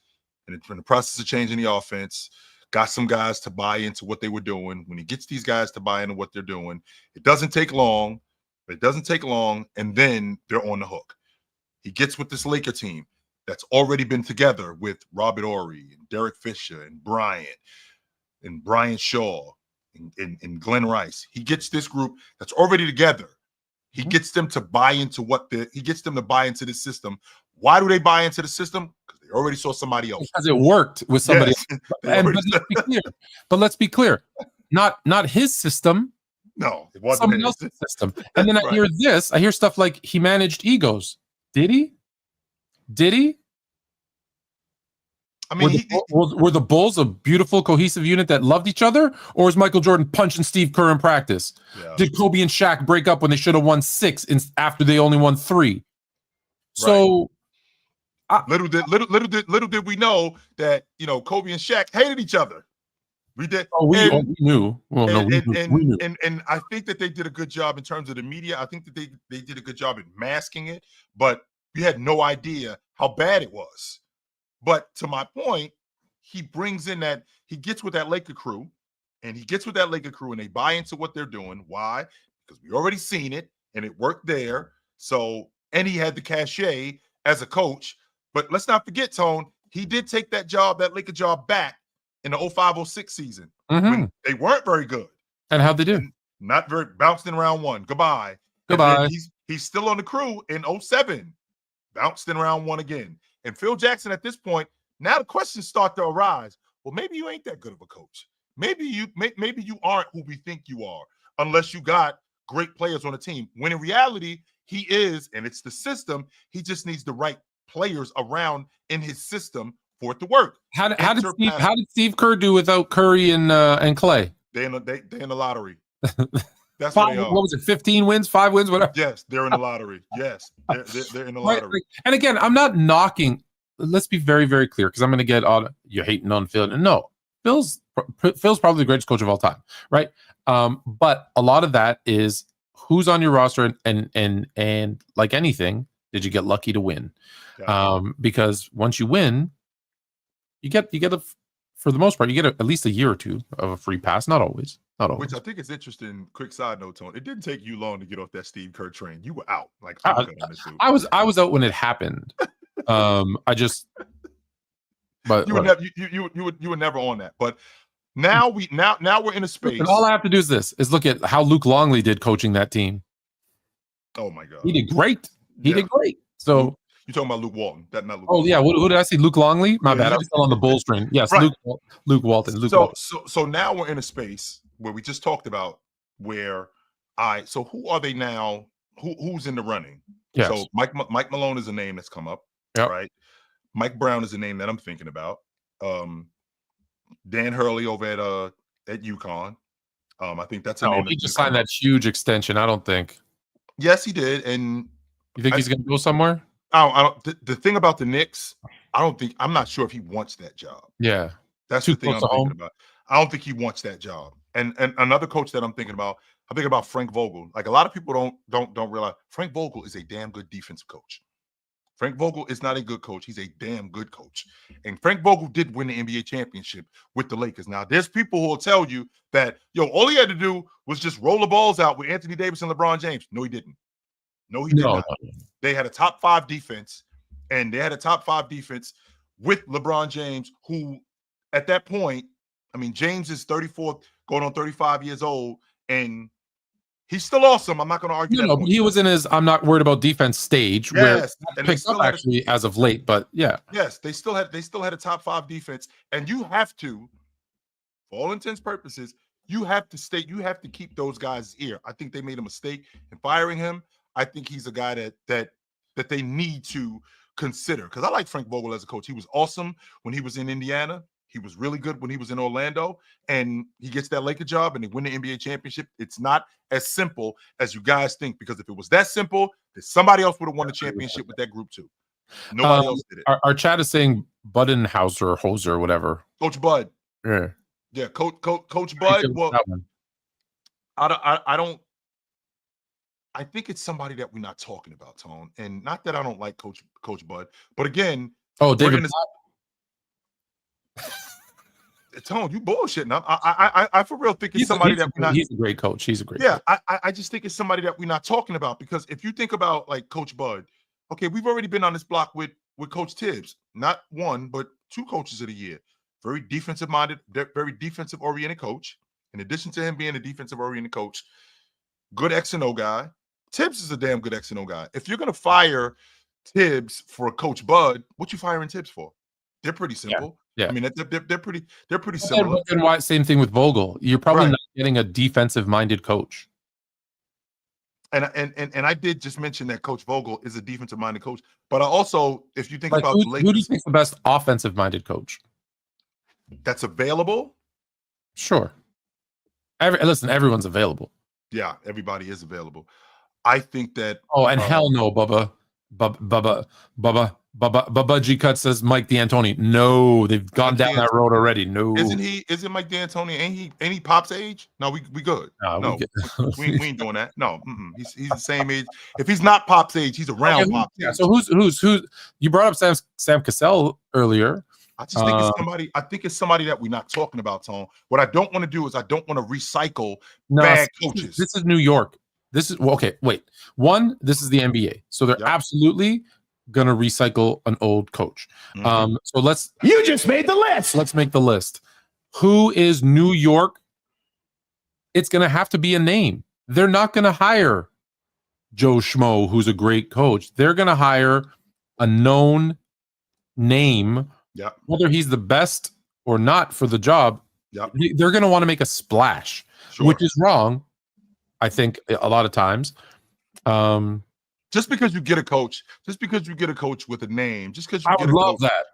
and in the process of changing the offense, got some guys to buy into what they were doing. When he gets these guys to buy into what they're doing, it doesn't take long. And then they're on the hook. He gets with this Laker team that's already been together with Robert Horry and Derek Fisher and Brian Shaw and Glenn Rice. He gets this group that's already together. He gets them to buy into the system. Why do they buy into the system? Because they already saw somebody else. Because it worked with somebody else. But let's be clear. Not his system. No, it wasn't someone else's system. And then I hear stuff like he managed egos. Did he? I mean, were the Bulls a beautiful, cohesive unit that loved each other? Or is Michael Jordan punching Steve Kerr in practice? Yeah. Did Kobe and Shaq break up when they should have won 6 after they only won 3? Right. So little did we know that Kobe and Shaq hated each other. We did. Oh, we knew. Well, we knew. And I think that they did a good job in terms of the media. I think that they did a good job at masking it, but we had no idea how bad it was. But to my point, he gets with that Laker crew, and they buy into what they're doing. Why? Because we already seen it, and it worked there. So, and he had the cachet as a coach. But let's not forget, Tone, he did take that Laker job back in the 05-06 season when they weren't very good. And how'd they do? Not very, bounced in round 1. Goodbye. He's still on the crew in 07. Bounced in round 1 again. And Phil Jackson at this point, now the questions start to arise. Well, maybe you ain't that good of a coach. Maybe you aren't who we think you are, unless you got great players on the team. When in reality, he is, and it's the system. He just needs the right players around in his system for it to work. How did Steve Kerr do without Curry and Clay? They in the lottery. That's what was it? 15 wins, 5 wins, whatever. Yes, they're in the lottery. Yes, they're in the lottery. Right. And again, I'm not knocking. Let's be very, very clear, because I'm going to get on you're hating on Phil. No, Phil's probably the greatest coach of all time, right? But a lot of that is who's on your roster, and like anything, did you get lucky to win? Yeah. Because once you win, you get for the most part, you get at least a year or 2 of a free pass. Not always. Which I think is interesting. Quick side note, Tone. It didn't take you long to get off that Steve Kerr train. You were out. Like I was out when it happened. But you were never on that. But now we're in a space. And all I have to do is look at how Luke Longley did coaching that team. Oh my God, he did great. He did great. So You're talking about Luke Walton. That not Luke. Oh Walton. yeah, who did I see? Luke Longley. My Yeah, bad. I was still on the Bulls train. Yes, Right. Luke Walton. Luke Walton. So now we're in a space where we just talked about where so who are they now? Who's in the running? Yes. So Mike Malone is a name that's come up, Yep. right? Mike Brown is a name that I'm thinking about. Dan Hurley over at UConn. I think that's a name. He just signed that huge extension. I don't think. Yes, he did. And you think he's going to go somewhere? I don't. The thing about the Knicks, I'm not sure if he wants that job. Yeah, that's the thing I'm thinking about. I don't think he wants that job. And another coach that I'm thinking about Frank Vogel. Like a lot of people don't realize Frank Vogel is a damn good defensive coach. Frank Vogel is not a good coach. He's a damn good coach. And Frank Vogel did win the NBA championship with the Lakers. Now, there's people who will tell you that, all he had to do was just roll the balls out with Anthony Davis and LeBron James. No, he didn't. No, he did not. They had a top 5 defense, and they had a top 5 defense with LeBron James, who at that point, I mean, James is 34, going on 35 years old, and he's still awesome. I'm not going to argue that. No, but he was in his I'm not words about defense stage where and picked up actually as of late, but yeah. Yes, they still had a top 5 defense, and you have to, for all intents and purposes, you have to keep those guys' ear. I think they made a mistake in firing him. I think he's a guy that they need to consider, because I like Frank Vogel as a coach. He was awesome when he was in Indiana. He was really good when he was in Orlando, and he gets that Laker job and they win the NBA championship. It's not as simple as you guys think, because if it was that simple, then somebody else would have won the championship with that group too. Nobody else did it. Our chat is saying Budenhauser, Hoser, whatever. Coach Bud. Yeah, Coach Bud. Well, I think it's somebody that we're not talking about, Tone. And not that I don't like Coach Bud, but again, David. Tone, you bullshitting. I for real think it's somebody that we're not. He's a great coach. He's a great coach. Yeah, I just think it's somebody that we're not talking about, because if you think about like Coach Bud, okay, we've already been on this block with Coach Thibs, not one but 2 coaches of the year. Very defensive minded, very defensive oriented coach. In addition to him being a defensive oriented coach, good X and O guy. Thibs is a damn good X and O guy. If you're gonna fire Thibs for Coach Bud, what you firing Thibs for? They're pretty simple. Yeah. I mean, they're pretty similar. And why? Same thing with Vogel. You're probably not getting a defensive-minded coach. And I did just mention that Coach Vogel is a defensive-minded coach, but I also, if you think about the Lakers, who do you think is the best offensive-minded coach that's available? Sure. Listen, everyone's available. Yeah, everybody is available. I think that. Oh, and hell no, Bubba G Cut says Mike D'Antoni. No, they've gone down that road already. No, isn't Mike D'Antoni? Ain't he Pop's age? No, we good. No, we ain't doing that. No, he's the same age. If he's not Pop's age, he's around Pop's age. So who's you brought up Sam Cassell earlier. I just think it's somebody. I think it's somebody that we're not talking about, Tone. What I don't want to do is I don't want to recycle bad coaches. This is New York. This is okay. Wait, this is the NBA, so they're absolutely gonna recycle an old coach. So you just made the list. Let's make the list. Who is New York? It's gonna have to be a name. They're not gonna hire Joe Schmo, who's a great coach. They're gonna hire a known name. Yeah. Whether he's the best or not for the job, they're gonna want to make a splash, which is wrong. I think a lot of times. Just because you get a coach with a name, just because I would love that.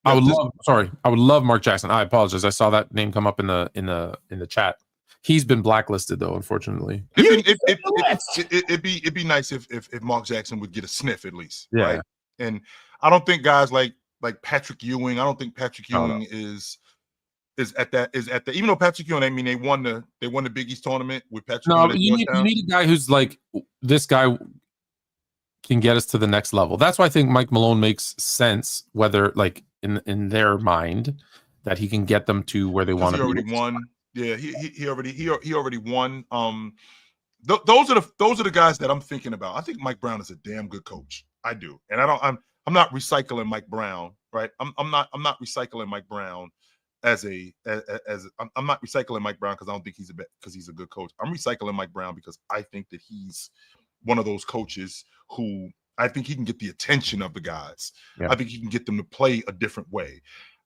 I would love Mark Jackson. I apologize. I saw that name come up in the chat. He's been blacklisted though, unfortunately. It'd be nice if Mark Jackson would get a sniff at least. Yeah. Right? And I don't think guys like Patrick Ewing. I don't think Patrick Ewing is at that even though Patrick Ewing, I mean, they won the Big East tournament with Patrick Ewing. No, you need a guy who's like, this guy can get us to the next level. That's why I think Mike Malone makes sense, whether like in their mind that he can get them to where they want to be. He already won. Yeah, he already won. Those are the guys that I'm thinking about. I think Mike Brown is a damn good coach. I do. And I'm not recycling Mike Brown, right? I'm not recycling Mike Brown I'm not recycling Mike Brown because I don't think he's a good coach. I'm recycling Mike Brown because I think that he's one of those coaches who I think he can get the attention of the guys. Yeah. I think he can get them to play a different way.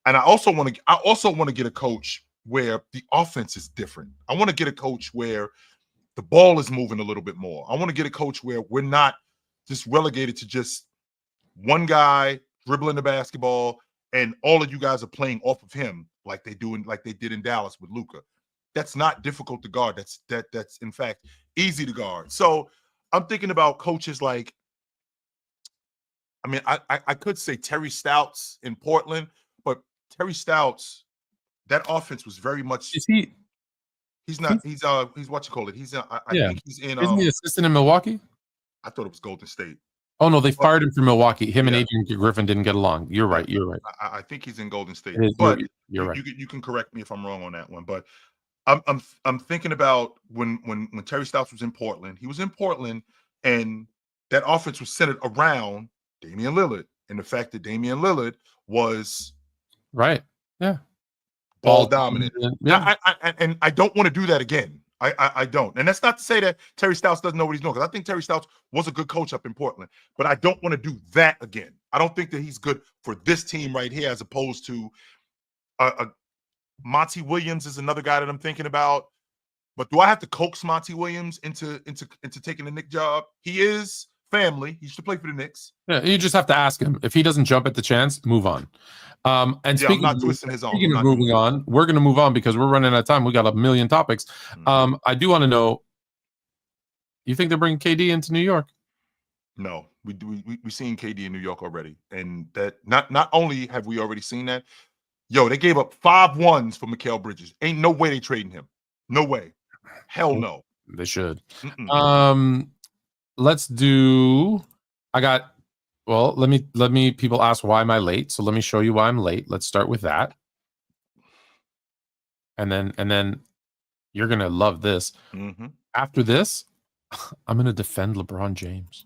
And I also want to get a coach where the offense is different. I want to get a coach where the ball is moving a little bit more. I want to get a coach where we're not just relegated to just one guy dribbling the basketball and all of you guys are playing off of him like they did in Dallas with Luka. That's not difficult to guard. That's in fact easy to guard. So I'm thinking about coaches like, I mean, I could say Terry Stotts in Portland, but Terry Stotts, that offense was very much. Is he? He's not. He's what you call it. He's. I think he's in. Isn't he assistant in Milwaukee? I thought it was Golden State. Oh no, they fired him from Milwaukee. Him and Adrian Griffin didn't get along. You're right. You're right. I think he's in Golden State. But you're right. You can correct me if I'm wrong on that one. But I'm thinking about when Terry Stotts was in Portland. He was in Portland, and that offense was centered around Damian Lillard, and the fact that Damian Lillard was right. Yeah. Ball dominant. Yeah. And I don't want to do that again. I don't. And that's not to say that Terry Stotts doesn't know what he's doing, because I think Terry Stotts was a good coach up in Portland, but I don't want to do that again. I don't think that he's good for this team right here, as opposed to Monty Williams is another guy that I'm thinking about. But do I have to coax Monty Williams into taking the Knicks job? He is family. He used to play for the Knicks. Yeah, you just have to ask him. If he doesn't jump at the chance, move on. And speaking I'm not twisting his arm. Speaking of moving on, we're going to move on because we're running out of time. We got a million topics. I do want to know, you think they're bringing KD into New York? No, we seen KD in New York already, and that not only have we already seen that, they gave up 5 ones for Mikal Bridges. Ain't no way they trading him. No way. Hell no. They should. Let's do. Let me. People ask, why am I late? So let me show you why I'm late. Let's start with that, and then you're gonna love this. After this, I'm gonna defend LeBron James.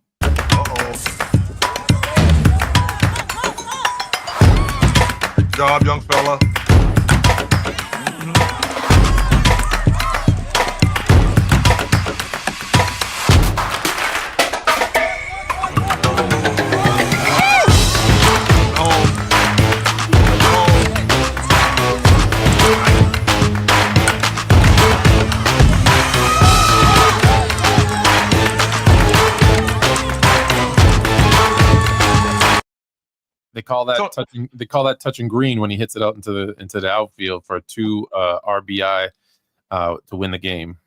Good job, young fella. They call that touching green when he hits it out into the outfield for a 2 RBI to win the game.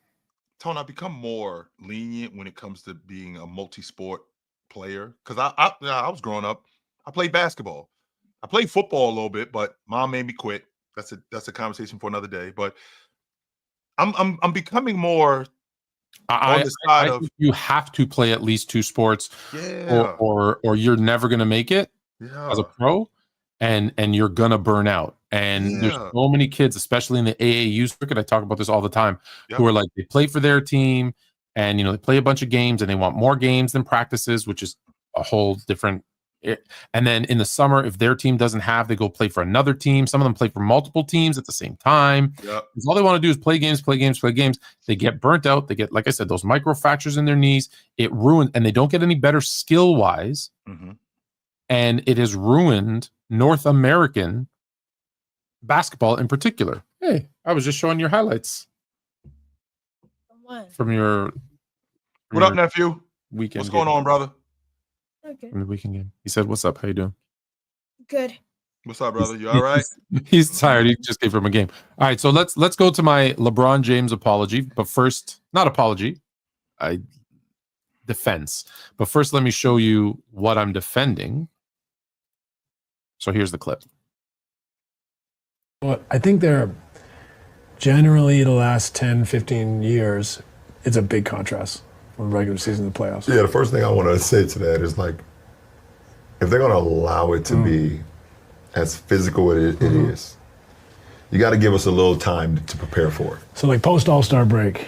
Tone, I've become more lenient when it comes to being a multi-sport player, because I was growing up. I played basketball. I played football a little bit, but mom made me quit. That's a conversation for another day. But I'm becoming more on the side of, you have to play at least 2 sports, or you're never going to make it. As a pro, and you're gonna burn out. And there's so many kids, especially in the AAU circuit, I talk about this all the time, who are like, they play for their team, and they play a bunch of games, and they want more games than practices, which is a whole different. And then in the summer, if their team doesn't have, they go play for another team. Some of them play for multiple teams at the same time. All they want to do is play games. They get burnt out. They get, like I said, those micro fractures in their knees. It ruined, and they don't get any better skill wise. And it has ruined North American basketball in particular. Hey, I was just showing your highlights from your what up, nephew? Weekend. What's going on, brother? Okay. From the weekend game. He said, "What's up? How you doing?" Good. What's up, brother? You all right? He's tired. He just came from a game. All right, so let's go to my LeBron James apology, but first, not apology. Defense. But first, let me show you what I'm defending. So here's the clip. Well, I think they're generally the last 10, 15 years, it's a big contrast from regular season to playoffs. Yeah, the first thing I want to say to that is, like, if they're going to allow it to be as physical as it is, you got to give us a little time to prepare for it. So like post All-Star break,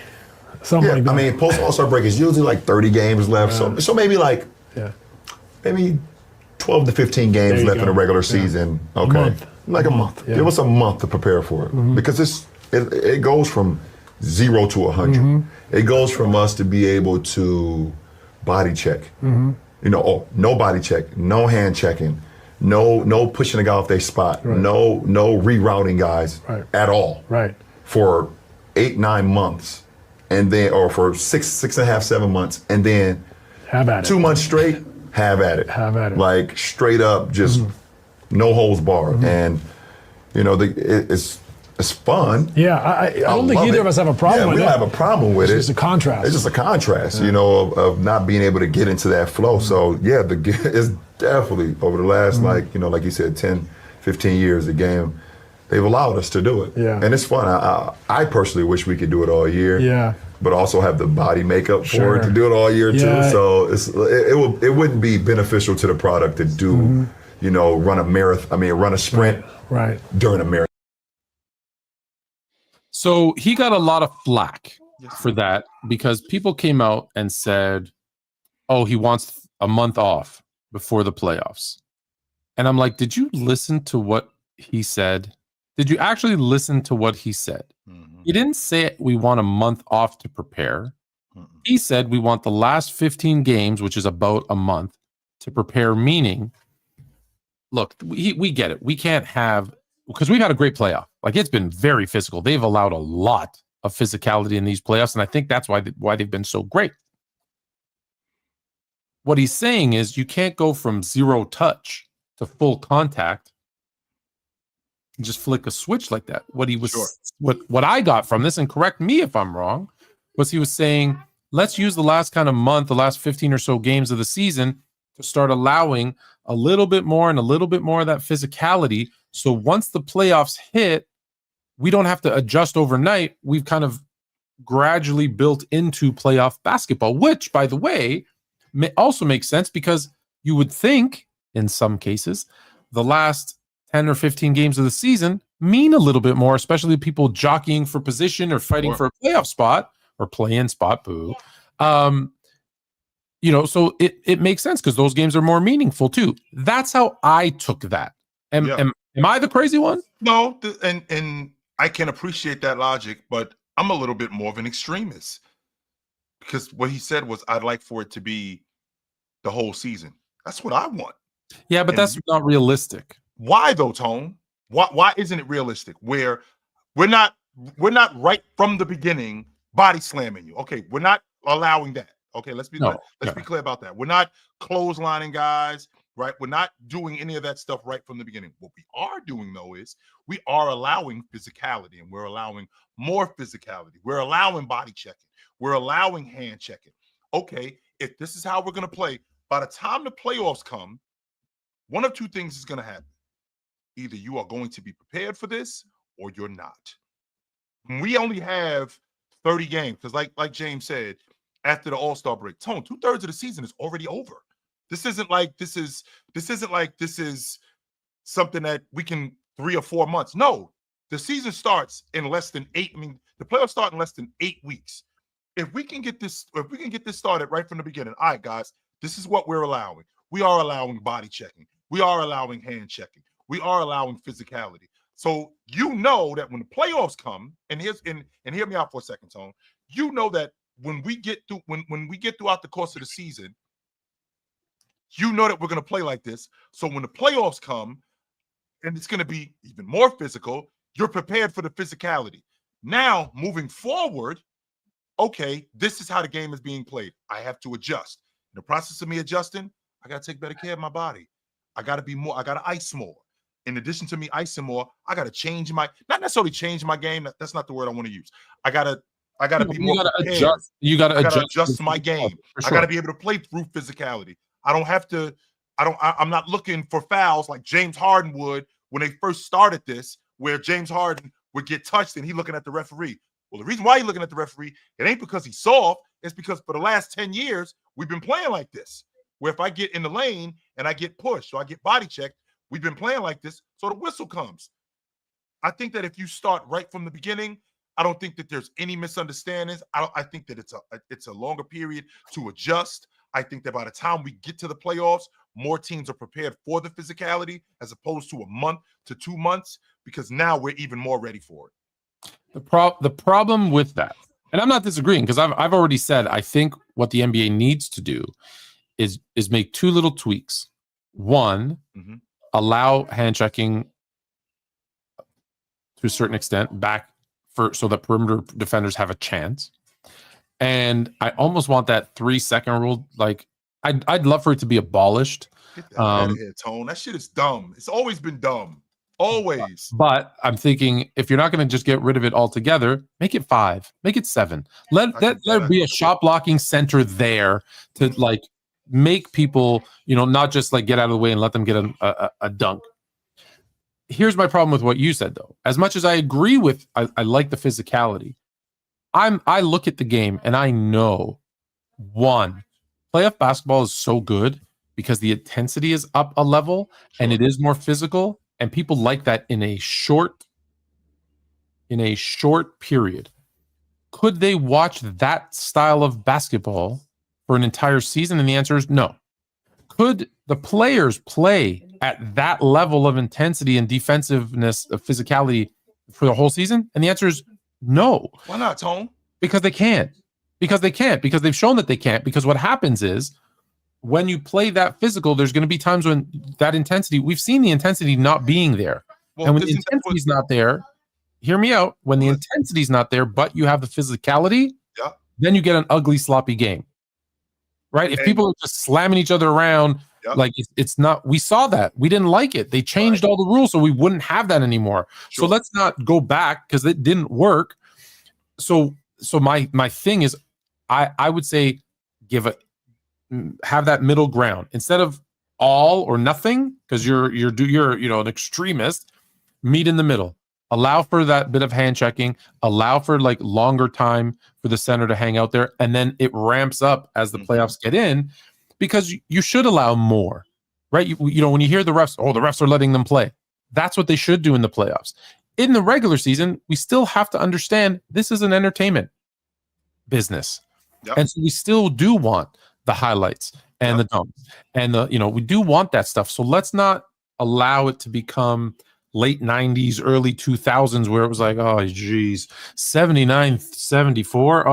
something like that. I mean, post All-Star break is usually like 30 games left. So maybe maybe 12 to 15 games left in the regular season. Okay. Like a month. Give us a month to prepare for it. Because it goes from 0 to 100. It goes from us to be able to body check No body check, no hand checking, no pushing a guy off their spot, no rerouting guys at all. Right. For 8-9 months, and then or for 6.5, 7 months, and then have at it. 2 months straight, have at it. Have at it. Like straight up, just no holds barred. And it's fun. Yeah, I don't think either of us have a problem with it. We don't have a problem with it. It's just a contrast. It's just a contrast, of not being able to get into that flow. So yeah, it's definitely over the last like you said, 10, 15 years, the game, they've allowed us to do it. Yeah. And it's fun. I personally wish we could do it all year. Yeah. But also have the body makeup for it to do it all year too. So it wouldn't be beneficial to the product to do, run a marathon. Run a sprint during a marathon. So he got a lot of flack for that because people came out and said, oh, he wants a month off before the playoffs. And I'm like, did you listen to what he said? Did you actually listen to what he said? He didn't say we want a month off to prepare. He said we want the last 15 games, which is about a month, to prepare, meaning, look, we get it. We can't have, because we've had a great playoff. Like, it's been very physical. They've allowed a lot of physicality in these playoffs, and I think that's why they've been so great. What he's saying is you can't go from zero touch to full contact and just flick a switch like that. What he was, what I got from this, and correct me if I'm wrong, was he was saying, let's use the last kind of month, the last 15 or so games of the season to start allowing a little bit more and a little bit more of that physicality. So once the playoffs hit, we don't have to adjust overnight. We've kind of gradually built into playoff basketball, which, by the way, also makes sense because you would think in some cases the last 10 or 15 games of the season mean a little bit more, especially people jockeying for position or fighting for a playoff spot or play-in spot. Boo. So it makes sense because those games are more meaningful too. That's how I took that. Am I the crazy one? No, and I can appreciate that logic, but I'm a little bit more of an extremist because what he said was, I'd like for it to be the whole season. That's what I want. Yeah, but that's not realistic. Why though, Tone? Why isn't it realistic? Where we're not right from the beginning body slamming you. Okay, we're not allowing that. Okay, let's be clear about that. We're not clotheslining guys, right? We're not doing any of that stuff right from the beginning. What we are doing though is we are allowing physicality, and we're allowing more physicality. We're allowing body checking. We're allowing hand checking. Okay, if this is how we're going to play, by the time the playoffs come, one of two things is going to happen. Either you are going to be prepared for this or you're not. We only have 30 games because like James said, after the All-Star break, Tone, 2/3 of the season is already over. This isn't like this is something that we can 3 or 4 months. No, the season starts in less than 8. The playoffs start in less than 8 weeks. If we can get this started right from the beginning, all right, guys, this is what we're allowing. We are allowing body checking. We are allowing hand checking. We are allowing physicality. So you know that when the playoffs come, and hear me out for a second, Tone. You know that when we get through, when we get throughout the course of the season, you know that we're going to play like this. So when the playoffs come, and it's going to be even more physical, you're prepared for the physicality. Now, moving forward, okay, this is how the game is being played. I have to adjust. In the process of me adjusting, I got to take better care of my body. I got to ice more. In addition to me icing more, I got to change not necessarily change my game. That's not the word I want to use. I got to be more prepared. Adjust. You got to adjust my game. Sure. I got to be able to play through physicality. I'm not looking for fouls like James Harden would when they first started this, where James Harden would get touched and he looking at the referee. Well, the reason why he's looking at the referee, it ain't because he's soft. It's because for the last 10 years, we've been playing like this, where if I get in the lane and I get pushed or I get body checked, we've been playing like this, so the whistle comes. I think that if you start right from the beginning, I don't think that there's any misunderstandings. I think that it's a longer period to adjust. I think that by the time we get to the playoffs, more teams are prepared for the physicality as opposed to a month to 2 months, because now we're even more ready for it. The problem with that, and I'm not disagreeing because I've already said I think what the NBA needs to do is make two little tweaks. One, Mhm. allow hand checking to a certain extent back so that perimeter defenders have a chance. And I almost want that 3-second rule. Like, I'd love for it to be abolished. Get that out of here, Tone. That shit is dumb. It's always been dumb. Always. But I'm thinking, if you're not going to just get rid of it altogether, make it 5, make it 7. Let be a shot blocking center there to like make people, not just like get out of the way and let them get a dunk. Here's my problem with what you said, though. As much as I agree with, I like the physicality. I look at the game and I know, one, playoff basketball is so good because the intensity is up a level and it is more physical, and people like that in a short period. Could they watch that style of basketball for an entire season? And the answer is no. Could the players play at that level of intensity and defensiveness of physicality for the whole season? And the answer is no. Why not, Tone? Because they can't. Because they've shown that they can't. Because what happens is, when you play that physical, there's going to be times when that intensity, we've seen the intensity not being there. Well, and when the intensity is not there, hear me out. When the intensity is not there, but you have the physicality, then you get an ugly, sloppy game. Right? If people are just slamming each other around, like it's not, we saw that. We didn't like it. They changed all the rules so we wouldn't have that anymore. Sure. So let's not go back because it didn't work. So my thing is, I would say have that middle ground instead of all or nothing, because you're an extremist. Meet in the middle. Allow for that bit of hand checking. Allow for like longer time for the center to hang out there, and then it ramps up as the playoffs get in, because you should allow more, right? You know when you hear the refs, the refs are letting them play. That's what they should do in the playoffs. In the regular season, we still have to understand this is an entertainment business, and so we still do want the highlights and the dumps and we do want that stuff. So let's not allow it to become late 90s, early 2000s where it was like, oh geez, 79, 74.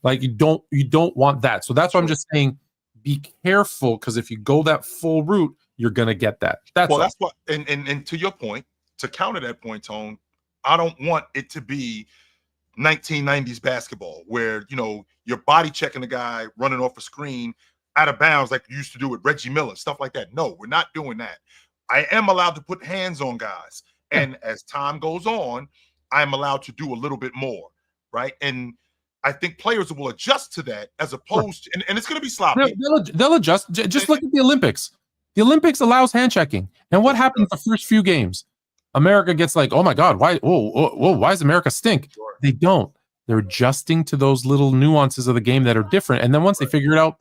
Like you don't want that. So that's what I'm just saying. Be careful, because if you go that full route, you're gonna get that. That's what. And to your point, to counter that point, Tone, I don't want it to be 1990s basketball where you're body checking a guy running off a screen out of bounds like you used to do with Reggie Miller, stuff like that. No, we're not doing that. I am allowed to put hands on guys, and as time goes on, I'm allowed to do a little bit more, right? And I think players will adjust to that, as opposed to, and it's going to be sloppy. They'll adjust. Just look at the Olympics. The Olympics allows hand checking, and what happened the first few games? America gets like, oh my God, why? Why does America stink? Sure. They don't. They're adjusting to those little nuances of the game that are different, and then once they figure it out,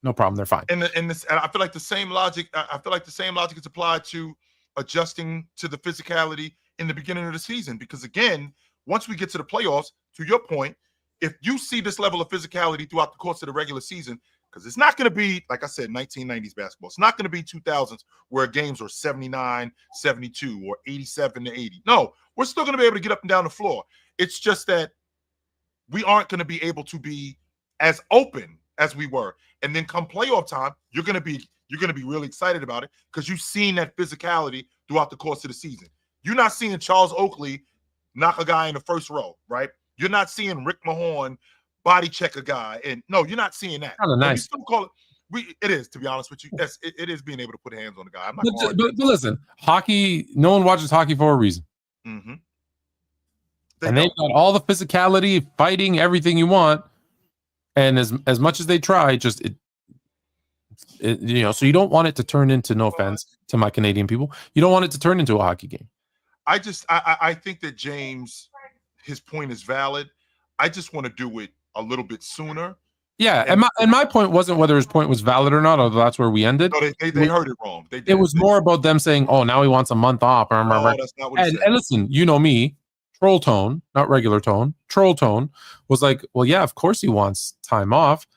no problem, they're fine. And I feel like the same logic. I feel like the same logic is applied to adjusting to the physicality in the beginning of the season, because again, once we get to the playoffs, to your point, if you see this level of physicality throughout the course of the regular season, because it's not going to be, like I said, 1990s basketball. It's not going to be 2000s where games are 79, 72, or 87 to 80. No, we're still going to be able to get up and down the floor. It's just that we aren't going to be able to be as open as we were. And then come playoff time, you're going to be really excited about it because you've seen that physicality throughout the course of the season. You're not seeing Charles Oakley knock a guy in the first row, right? You're not seeing Rick Mahorn body check a guy, and no, you're not seeing that. Kind of nice. It is, to be honest with you. Yes, it is being able to put hands on the guy. But listen, hockey. No one watches hockey for a reason. Mm-hmm. They've got all the physicality, fighting, everything you want, and as much as they try, so you don't want it to turn into, no offense to my Canadian people, you don't want it to turn into a hockey game. I think that James, his point is valid. I just want to do it a little bit sooner. Yeah, and my point wasn't whether his point was valid or not, although that's where we ended. No, they heard it wrong. It was more about them saying, "Oh, now he wants a month off." No, that's not what he said. And listen, you know me, troll tone, not regular tone. Troll tone was like, "Well, yeah, of course he wants time off."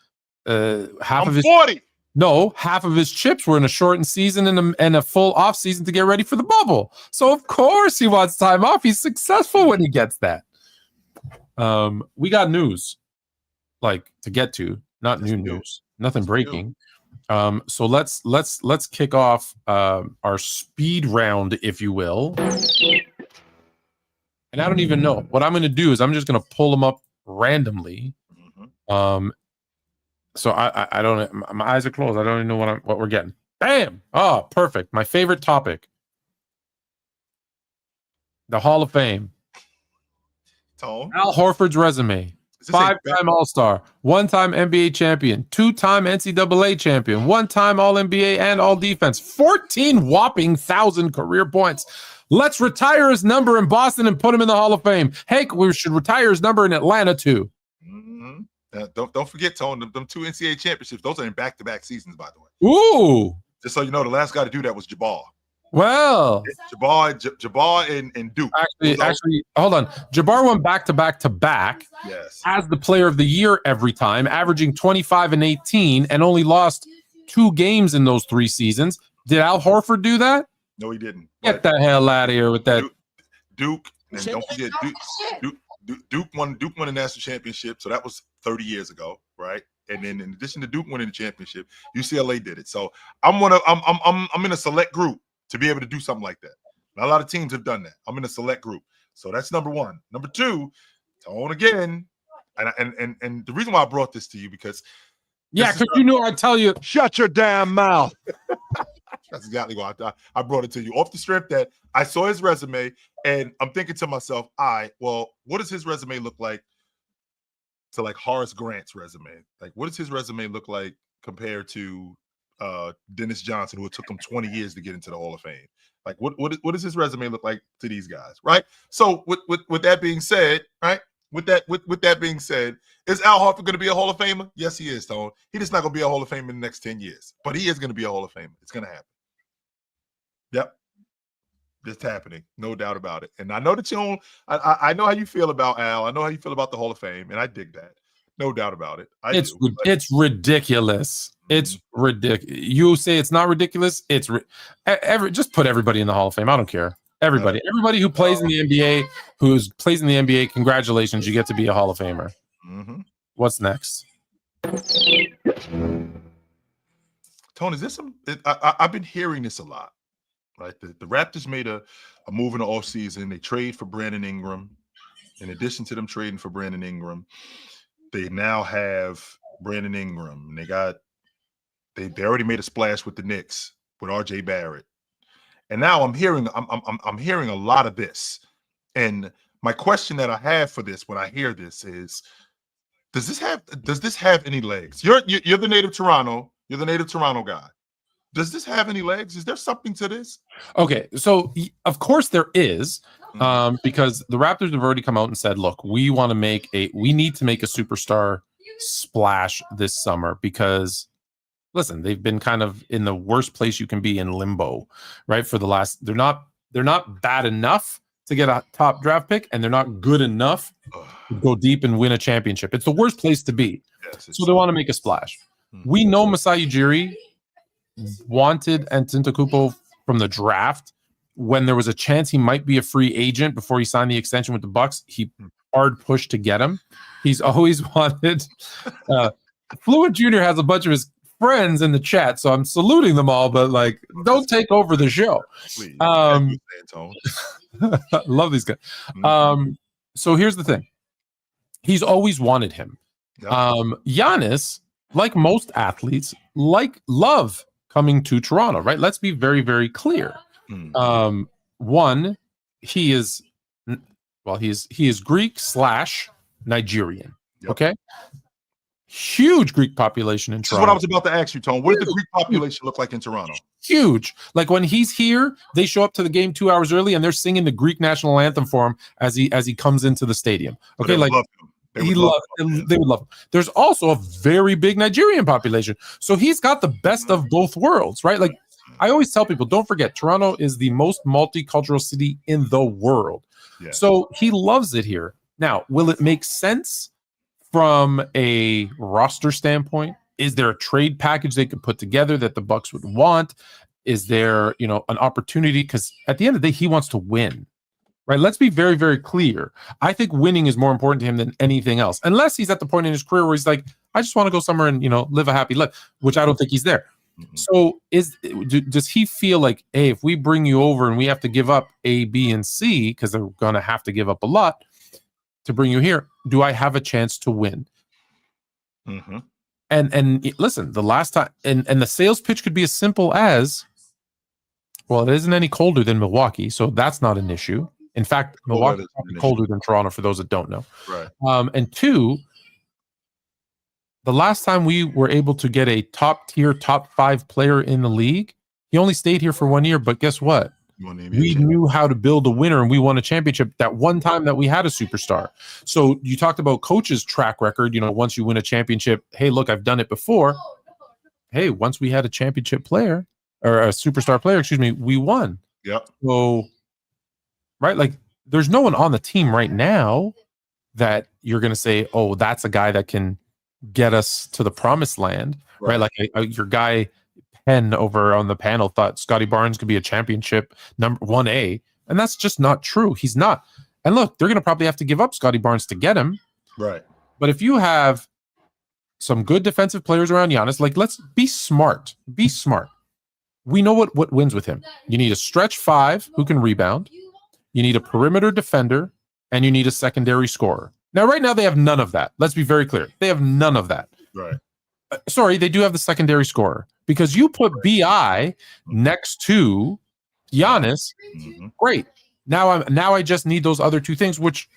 Half of 40. No, half of his chips were in a shortened season and a full off season to get ready for the bubble. So of course he wants time off. He's successful when he gets that. We got news, like to get to, not new news, nothing breaking. So let's kick off our speed round, if you will. And I don't even know what I'm going to do. Is I'm just going to pull them up randomly. So I don't. My eyes are closed. I don't even know what we're getting. Bam! Oh, perfect. My favorite topic: the Hall of Fame. Tone. Al Horford's resume. 5-time All-Star, 1-time NBA champion, 2-time NCAA champion, 1-time All-NBA and All-Defense, 14 whopping 1,000 career points. Let's retire his number in Boston and put him in the Hall of Fame. Heck, we should retire his number in Atlanta too. Don't forget, Tone, them 2 NCAA championships, those are in back-to-back seasons, by the way. Ooh. Just so you know, the last guy to do that was Jabbar. Well, Jabbar and Duke. Actually, hold on. Jabbar went back. Yes. As the player of the year every time, averaging 25 and 18, and only lost 2 games in those 3 seasons. Did Al Horford do that? No, he didn't. Get the hell out of here with that. Duke, and don't forget, Duke won the national championship, so that was 30 years ago, right? And then in addition to Duke winning the championship, UCLA did it. So I'm in a select group to be able to do something like that. Not a lot of teams have done that. I'm in a select group. So that's number 1. Number 2, Tone again. And the reason why I brought this to you because because you knew I'd tell you. Shut your damn mouth. That's exactly why I brought it to you. Off the strip that I saw his resume and I'm thinking to myself, what does his resume look like to like Horace Grant's resume? Like, what does his resume look like compared to Dennis Johnson, who it took him 20 years to get into the Hall of Fame? Like, what does his resume look like to these guys, right? So with that being said, right? With that being said, is Al Horford going to be a Hall of Famer? Yes, he is, Tone. He's just not going to be a Hall of Famer in the next 10 years, but he is going to be a Hall of Famer. It's going to happen. Yep. It's happening. No doubt about it. And I know that you don't, I know how you feel about Al. I know how you feel about the Hall of Fame, and I dig that. No doubt about it. It's ridiculous. It's ridiculous. You say it's not ridiculous. It's just put everybody in the Hall of Fame. I don't care. Everybody who plays in the NBA, congratulations, you get to be a Hall of Famer. What's next? Tony, is this some? I've been hearing this a lot. Right, the Raptors made a move in the offseason. They trade for Brandon Ingram. In addition to them trading for Brandon Ingram, they now have Brandon Ingram. And they already made a splash with the Knicks with RJ Barrett. And now I'm hearing a lot of this. And my question that I have for this when I hear this is, does this have any legs? You're the native Toronto. You're the native Toronto guy. Does this have any legs? Is there something to this? Okay, so of course there is, because the Raptors have already come out and said, look, we need to make a superstar splash this summer because, listen, they've been kind of in the worst place you can be in limbo, right? For the last, they're not bad enough to get a top draft pick, and they're not good enough to go deep and win a championship. It's the worst place to be. Yes, so they want to make a splash. We know Masai Ujiri wanted Antetokounmpo from the draft when there was a chance he might be a free agent before he signed the extension with the Bucks. He hard pushed to get him. He's always wanted. Fluent Jr. has a bunch of his friends in the chat, so I'm saluting them all. But like, don't take over the show. Please, love these guys. So here's the thing: he's always wanted him. Yep. Giannis, like most athletes, love coming to Toronto, right? Let's be very, very clear. One, he is Greek / Nigerian. Yep. Okay. Huge Greek population in Toronto. This is what I was about to ask you, Tone. What does the Greek population look like in Toronto? Huge. Like when he's here, they show up to the game 2 hours early and they're singing the Greek national anthem for him as he comes into the stadium. Okay, like they would love him. There's also a very big Nigerian population. So he's got the best of both worlds, right? Like I always tell people, don't forget, Toronto is the most multicultural city in the world. Yeah. So he loves it here. Now, will it make sense from a roster standpoint? Is there a trade package they could put together that the Bucks would want? Is there, an opportunity? Because at the end of the day, he wants to win, right? Let's be very, very clear. I think winning is more important to him than anything else, unless he's at the point in his career where he's like, I just want to go somewhere and, live a happy life, which I don't think he's there. So does he feel like, hey, if we bring you over and we have to give up A, B, and C, because they're going to have to give up a lot to bring you here, do I have a chance to win? Mm-hmm. And listen, the last time, and the sales pitch could be as simple as, well, it isn't any colder than Milwaukee, so that's not an issue. In fact, Milwaukee is probably colder than Toronto, for those that don't know. Right. And two, the last time we were able to get a top 5 player in the league, he only stayed here for 1 year, but guess what? We knew how to build a winner, and we won a championship that one time that we had a superstar. So you talked about coach's track record. Once you win a championship, hey, look, I've done it before. Hey, once we had a championship player or a superstar player, we won. Yeah. So, right, like there's no one on the team right now that you're going to say, oh, that's a guy that can get us to the promised land, right? Like your guy Penn over on the panel thought Scotty Barnes could be a championship number 1A, and that's just not true. He's not. And look, they're going to probably have to give up Scotty Barnes to get him. Right. But if you have some good defensive players around Giannis, like let's be smart. Be smart. We know what wins with him. You need a stretch 5 who can rebound. You need a perimeter defender, and you need a secondary scorer. Now, right now, they have none of that. Let's be very clear. They have none of that. Right. Sorry, they do have the secondary scorer, because you put BI next to Giannis. Mm-hmm. Great. Now I just need those other two things, which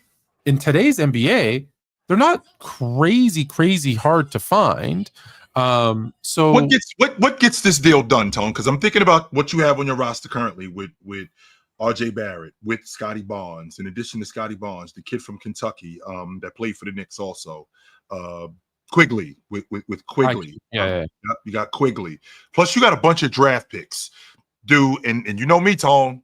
in today's NBA, they're not crazy hard to find. So what gets this deal done, Tone? Because I'm thinking about what you have on your roster currently with RJ Barrett, with Scotty Barnes. In addition to Scotty Barnes, the kid from Kentucky that played for the Knicks also. Quigley with Quigley. Yeah. You got Quigley. Plus, you got a bunch of draft picks, dude. And you know me, Tone.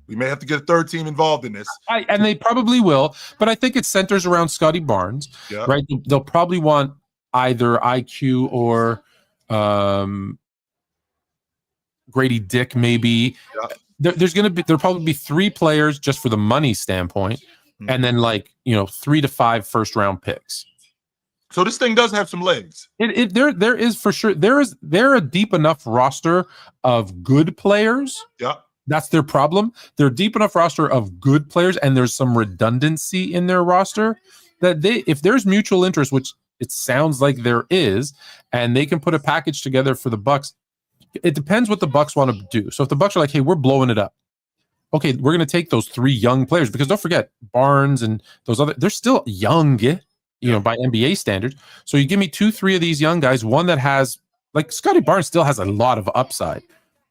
We may have to get a third team involved in this. And they probably will, but I think it centers around Scotty Barnes, right? They'll probably want either IQ or Grady Dick, maybe. Yeah. There'll probably be 3 players just for the money standpoint, and then 3 to 5 first round picks. So this thing does have some legs. There is for sure. They're a deep enough roster of good players. Yeah. That's their problem. They're a deep enough roster of good players, and there's some redundancy in their roster that if there's mutual interest, which it sounds like there is, and they can put a package together for the Bucks. It depends what the Bucks want to do. So if the Bucks are like, hey, we're blowing it up. Okay, we're going to take those 3 young players, because don't forget Barnes and those they're still young, by NBA standards. So you give me 2-3 of these young guys, one that has, like, Scotty Barnes still has a lot of upside,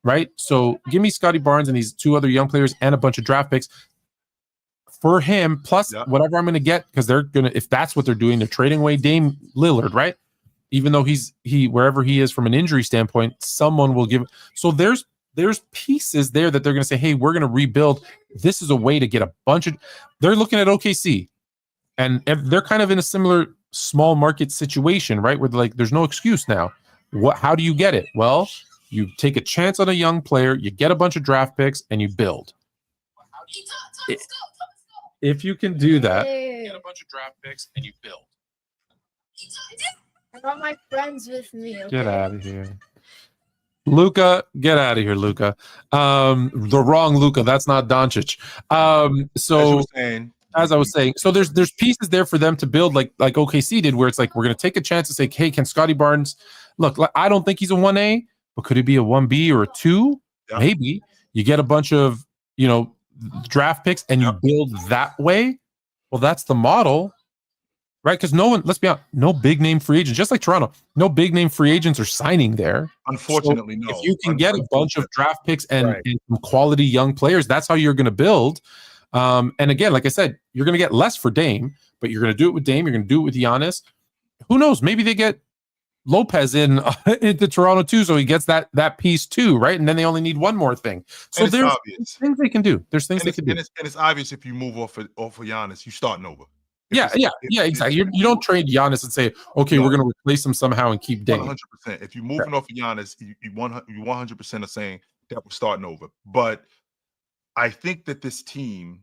right? So give me Scotty Barnes and these 2 other young players and a bunch of draft picks for him, plus whatever I'm going to get, because they're going to, if that's what they're doing, they're trading away Dame Lillard, right? Even though he wherever he is from an injury standpoint, someone will give. So there's pieces there that they're going to say, hey, we're going to rebuild. This is a way to get a bunch of. They're looking at OKC, and they're kind of in a similar small market situation, right? Where like there's no excuse now. How do you get it? Well, you take a chance on a young player, you get a bunch of draft picks, and you build. If you can do that, get a bunch of draft picks and you build. I got my friends with me. Okay? Get out of here. Luka, get out of here, Luka. The wrong Luka. That's not Doncic. As I was saying, so there's pieces there for them to build, like OKC did, where it's like we're going to take a chance to say, hey, can Scotty Barnes look? I don't think he's a 1A, but could he be a 1B or a 2? Yeah. Maybe. You get a bunch of draft picks and you build that way. Well, that's the model. Right, because no one, let's be honest, no big name free agents, just like Toronto, no big name free agents are signing there. Unfortunately, so no. If you can get a bunch of draft picks and some quality young players, that's how you're going to build. And again, like I said, you're going to get less for Dame, but you're going to do it with Dame. You're going to do it with Giannis. Who knows? Maybe they get Lopez into Toronto too, so he gets that piece too, right? And then they only need one more thing. So there's things they can do. There's things they can do. And it's obvious if you move off of Giannis, you're starting over. Yeah, exactly. You don't trade Giannis and say, okay, we're going to replace him somehow and keep Dame. 100%. If you're moving off of Giannis, you 100% are saying that we're starting over. But I think that this team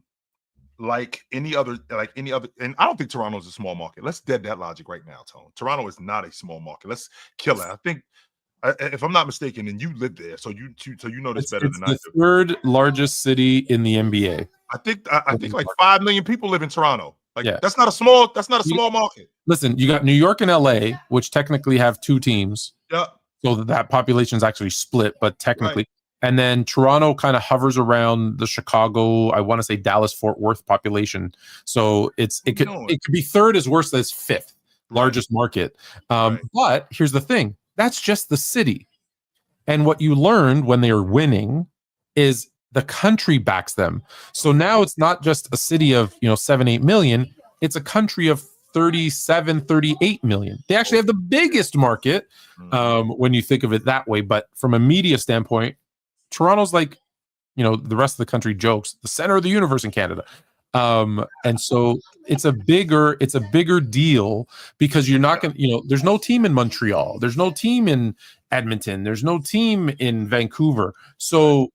like any other, and I don't think Toronto's a small market. Let's dead that logic right now, Tone. Toronto is not a small market. Let's kill it. I think, if I'm not mistaken, and you live there, so you know this better than I do. It's the third largest city in the NBA. I think like 5 million people live in Toronto. Like, Yeah. that's not a small market. Listen, you got New York and LA, which technically have two teams. Yeah. So that population is actually split, but technically. Right. And then Toronto kind of hovers around the Chicago, I want to say Dallas, Fort Worth population. So it could be third as worse as fifth largest market. But here's the thing. That's just the city. And what you learned when they are winning is the country backs them. So now it's not just a city of 7-8 million. It's a country of 37-38 million. They actually have the biggest market when you think of it that way. But from a media standpoint, Toronto's like, the rest of the country jokes, the center of the universe in Canada. And so it's a bigger deal because you're not going to, there's no team in Montreal. There's no team in Edmonton. There's no team in Vancouver. So,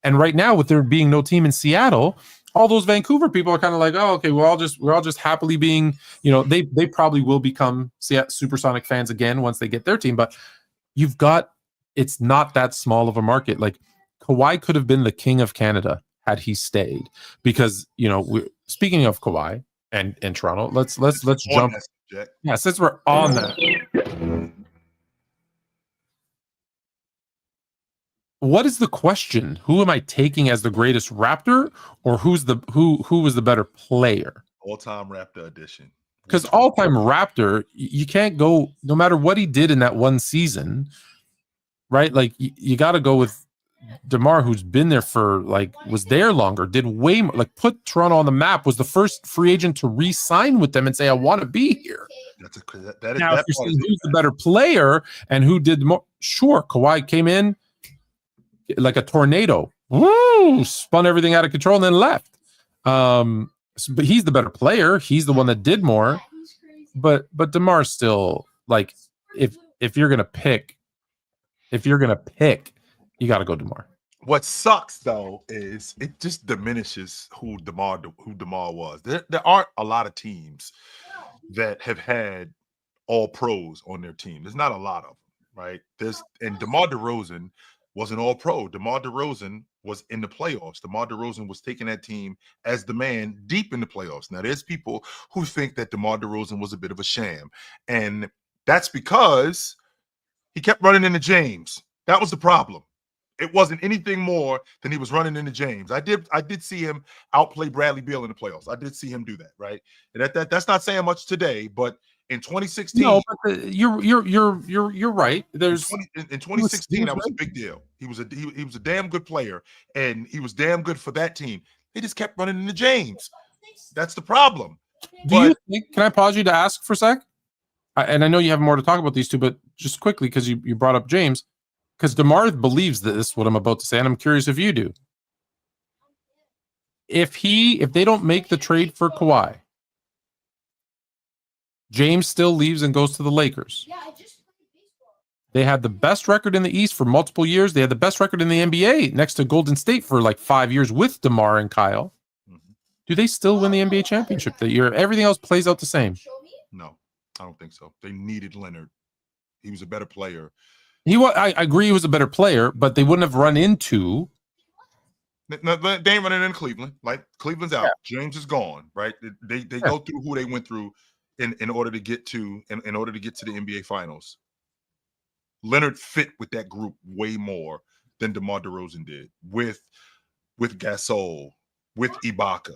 and right now with there being no team in Seattle, all those Vancouver people are kind of like, oh, okay, we're all just happily being, they probably will become Supersonic fans again once they get their team. But it's not that small of a market. Like Kawhi could have been the king of Canada had he stayed, because speaking of Kawhi and Toronto, let's jump. Yeah, since we're on that, what is the question? Who am I taking as the greatest Raptor, or who was the better player? All-time Raptor edition. Because all-time Raptor, you can't go no matter what he did in that one season, right? Like you got to go with DeMar, who's been there for was there longer, did way more, put Toronto on the map, was the first free agent to re-sign with them and say, I want to be here. Now, if you're saying who's the better player and who did more, sure, Kawhi came in like a tornado, spun everything out of control and then left. But he's the better player. He's the one that did more. But DeMar's still if you're gonna pick, you got to go DeMar. What sucks though is it just diminishes who DeMar was. There aren't a lot of teams that have had all pros on their team. There's not a lot of them, right? And DeMar DeRozan was an all pro. DeMar DeRozan was in the playoffs. DeMar DeRozan was taking that team as the man deep in the playoffs. Now there's people who think that DeMar DeRozan was a bit of a sham, and that's because he kept running into James. That was the problem. It wasn't anything more than he was running into James. I did see him outplay Bradley Beal in the playoffs. I did see him do that, right? And that's not saying much today, but in 2016, no, but you're right. There's in 2016 that was a big deal. He was a damn good player, and he was damn good for that team. They just kept running into James. That's the problem. You think? Can I pause you to ask for a sec? And I know you have more to talk about these two, but just quickly because you brought up James. Because DeMar believes this, what I'm about to say, and I'm curious if you do. If they don't make the trade for Kawhi, James still leaves and goes to the Lakers. They had the best record in the East for multiple years. They had the best record in the NBA next to Golden State for 5 years with DeMar and Kyle. Do they still win the NBA championship that year? Everything else plays out the same. No, I don't think so. They needed Leonard. He was a better player. I agree he was a better player, but they wouldn't have run into. No, they ain't running into Cleveland. Cleveland's out. Yeah. James is gone. Right? They go through who they went through in order to get to the NBA Finals. Leonard fit with that group way more than DeMar DeRozan did with Gasol, with Ibaka.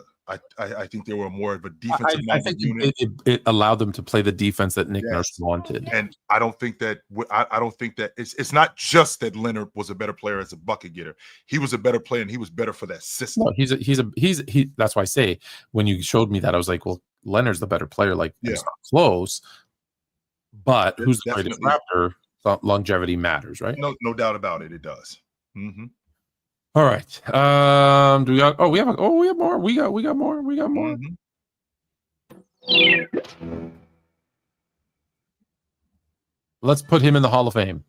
I think they were more of a defensive unit. It allowed them to play the defense that Nick Nurse wanted. And I don't think that it's not just that Leonard was a better player as a bucket getter. He was a better player, and he was better for that system. No, he's that's why I say when you showed me that, I was like, well, Leonard's the better player. It's not close. But who's the greatest Raptor? Longevity matters, right? No doubt about it. It does. Mm-hmm. All right. Do we got? We have more. We got more. We got more. Mm-hmm. Let's put him in the Hall of Fame.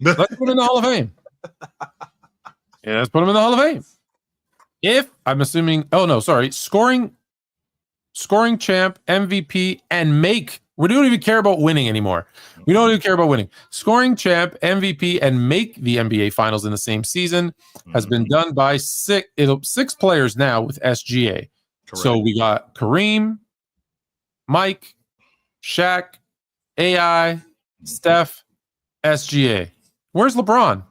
Let's put him in the Hall of Fame. Yeah, let's put him in the Hall of Fame. If I'm assuming, scoring champ, MVP, and make. We don't even care about winning anymore. We don't even care about winning. Scoring champ, MVP, and make the NBA Finals in the same season has been done by six players now with SGA. Correct. So we got Kareem, Mike, Shaq, AI, Steph, SGA. Where's LeBron?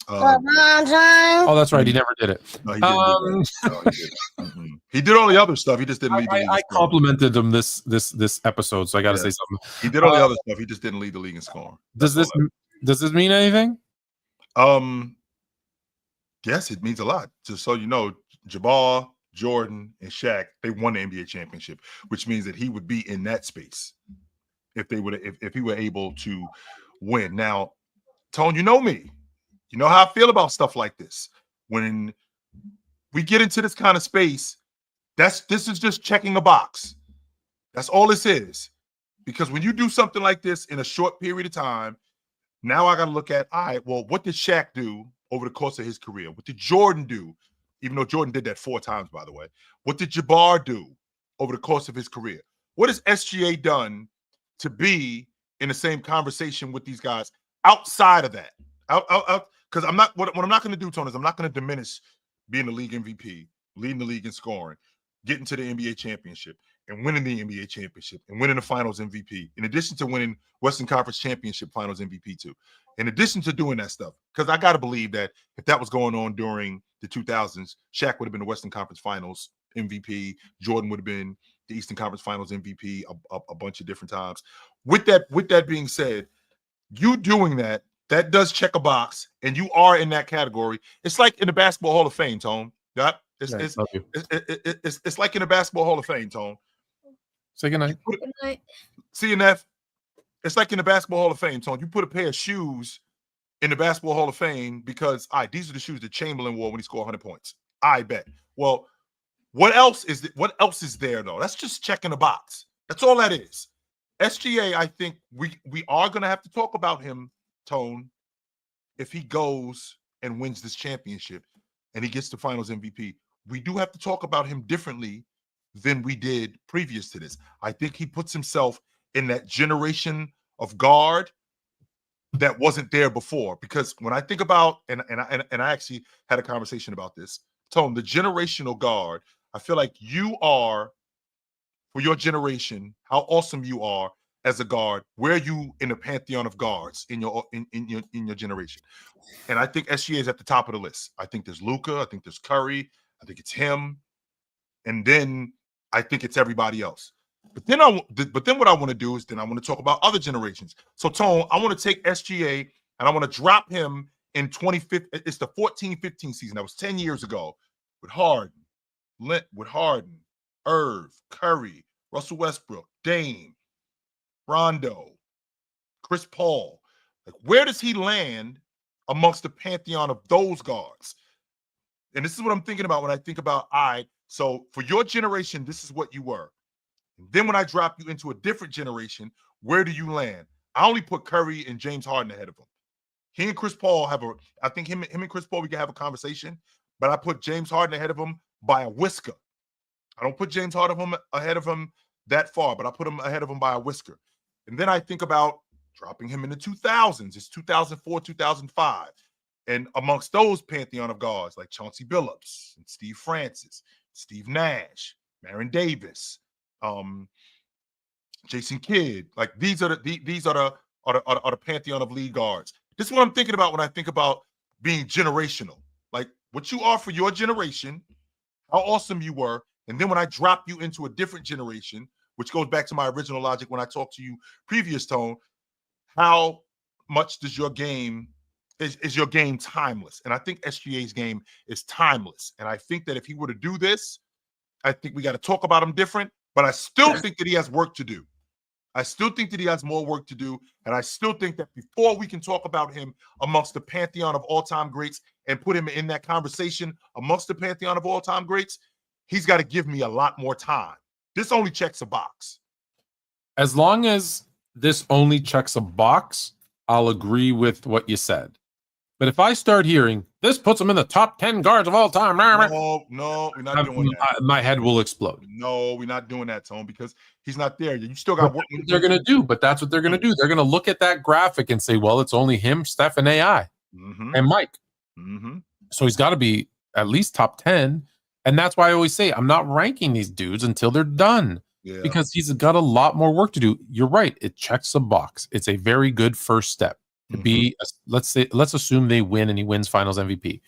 Oh, that's right. He never did it. No, he didn't. No, he didn't. He did all the other stuff. He just didn't lead the league. I complimented him this episode, so I got to say something. He did all the other stuff. He just didn't lead the league in scoring. Does this mean anything? Yes, it means a lot. Just so you know, Jabbar, Jordan, and Shaq, they won the NBA championship, which means that he would be in that space if he were able to win. Now, Tone, you know me. You know how I feel about stuff like this. When we get into this kind of space, this is just checking a box. That's all this is. Because when you do something like this in a short period of time, now I got to look at, all right, well, what did Shaq do over the course of his career? What did Jordan do? Even though Jordan did that 4 times, by the way. What did Jabbar do over the course of his career? What has SGA done to be in the same conversation with these guys outside of that? Because what I'm not going to do, Tony, is I'm not going to diminish being the league MVP, leading the league in scoring, getting to the NBA championship, and winning the NBA championship, and winning the Finals MVP, in addition to winning Western Conference Championship Finals MVP too. In addition to doing that stuff, because I got to believe that if that was going on during the 2000s, Shaq would have been the Western Conference Finals MVP, Jordan would have been the Eastern Conference Finals MVP a bunch of different times. With that being said, you doing that does check a box, and you are in that category. It's like in the Basketball Hall of Fame, Tone. Yeah, it's like in the Basketball Hall of Fame, Tone. Say good night. Good night. See you, Neff. It's like in the Basketball Hall of Fame, Tone. You put a pair of shoes in the Basketball Hall of Fame because these are the shoes that Chamberlain wore when he scored 100 points. I bet. Well, what else is there though? That's just checking a box. That's all that is. SGA, I think we are going to have to talk about him, Tone, if he goes and wins this championship and he gets the Finals MVP. We do have to talk about him differently than we did previous to this. I think he puts himself in that generation of guard that wasn't there before. Because when I think about, and I actually had a conversation about this, Tone, the generational guard, I feel like you are, for your generation, how awesome you are as a guard. Where are you in the pantheon of guards in your generation? And I think SGA is at the top of the list. I think there's Luka. I think there's Curry. I think it's him. And then I think it's everybody else. But then what I want to do is I want to talk about other generations. So, Tone, I want to take SGA and I want to drop him in 2015. It's the 14-15 season. That was 10 years ago with Harden, Irv, Curry, Russell Westbrook, Dame, Rondo, Chris Paul. Like, where does he land amongst the pantheon of those guards? And this is what I'm thinking about when I think about, so for your generation, this is what you were. And then when I drop you into a different generation, where do you land? I only put Curry and James Harden ahead of him. He and Chris Paul I think him and Chris Paul, we can have a conversation, but I put James Harden ahead of him by a whisker. I don't put James Harden ahead of him that far, but I put him ahead of him by a whisker. And then I think about dropping him in the 2000s. It's 2004, 2005. And amongst those pantheon of guards like Chauncey Billups and Steve Francis, Steve Nash, Baron Davis, Jason Kidd, like these are the pantheon of league guards. This is what I'm thinking about when I think about being generational. Like what you are for your generation, how awesome you were, and then when I drop you into a different generation, which goes back to my original logic when I talked to you previous, Tone, how much does your game is your game timeless? And I think SGA's game is timeless. And I think that if he were to do this, I think we got to talk about him different. But I still think that he has work to do. I still think that he has more work to do. And I still think that before we can talk about him amongst the pantheon of all-time greats and put him in that conversation amongst the pantheon of all-time greats, he's got to give me a lot more time. This only checks a box. As long as this only checks a box, I'll agree with what you said. But if I start hearing this puts him in the top 10 guards of all time, No, we're not doing that. My head will explode. No, we're not doing that, Tone, because he's not there. You still got work. They're going to do, but that's what they're going to do. They're going to look at that graphic and say, well, it's only him, Steph, and AI, and Mike. So he's got to be at least top 10. And that's why I always say I'm not ranking these dudes until they're done. Yeah. Because he's got a lot more work to do. You're right. It checks a box. It's a very good first step. To be, let's assume they win and he wins Finals MVP.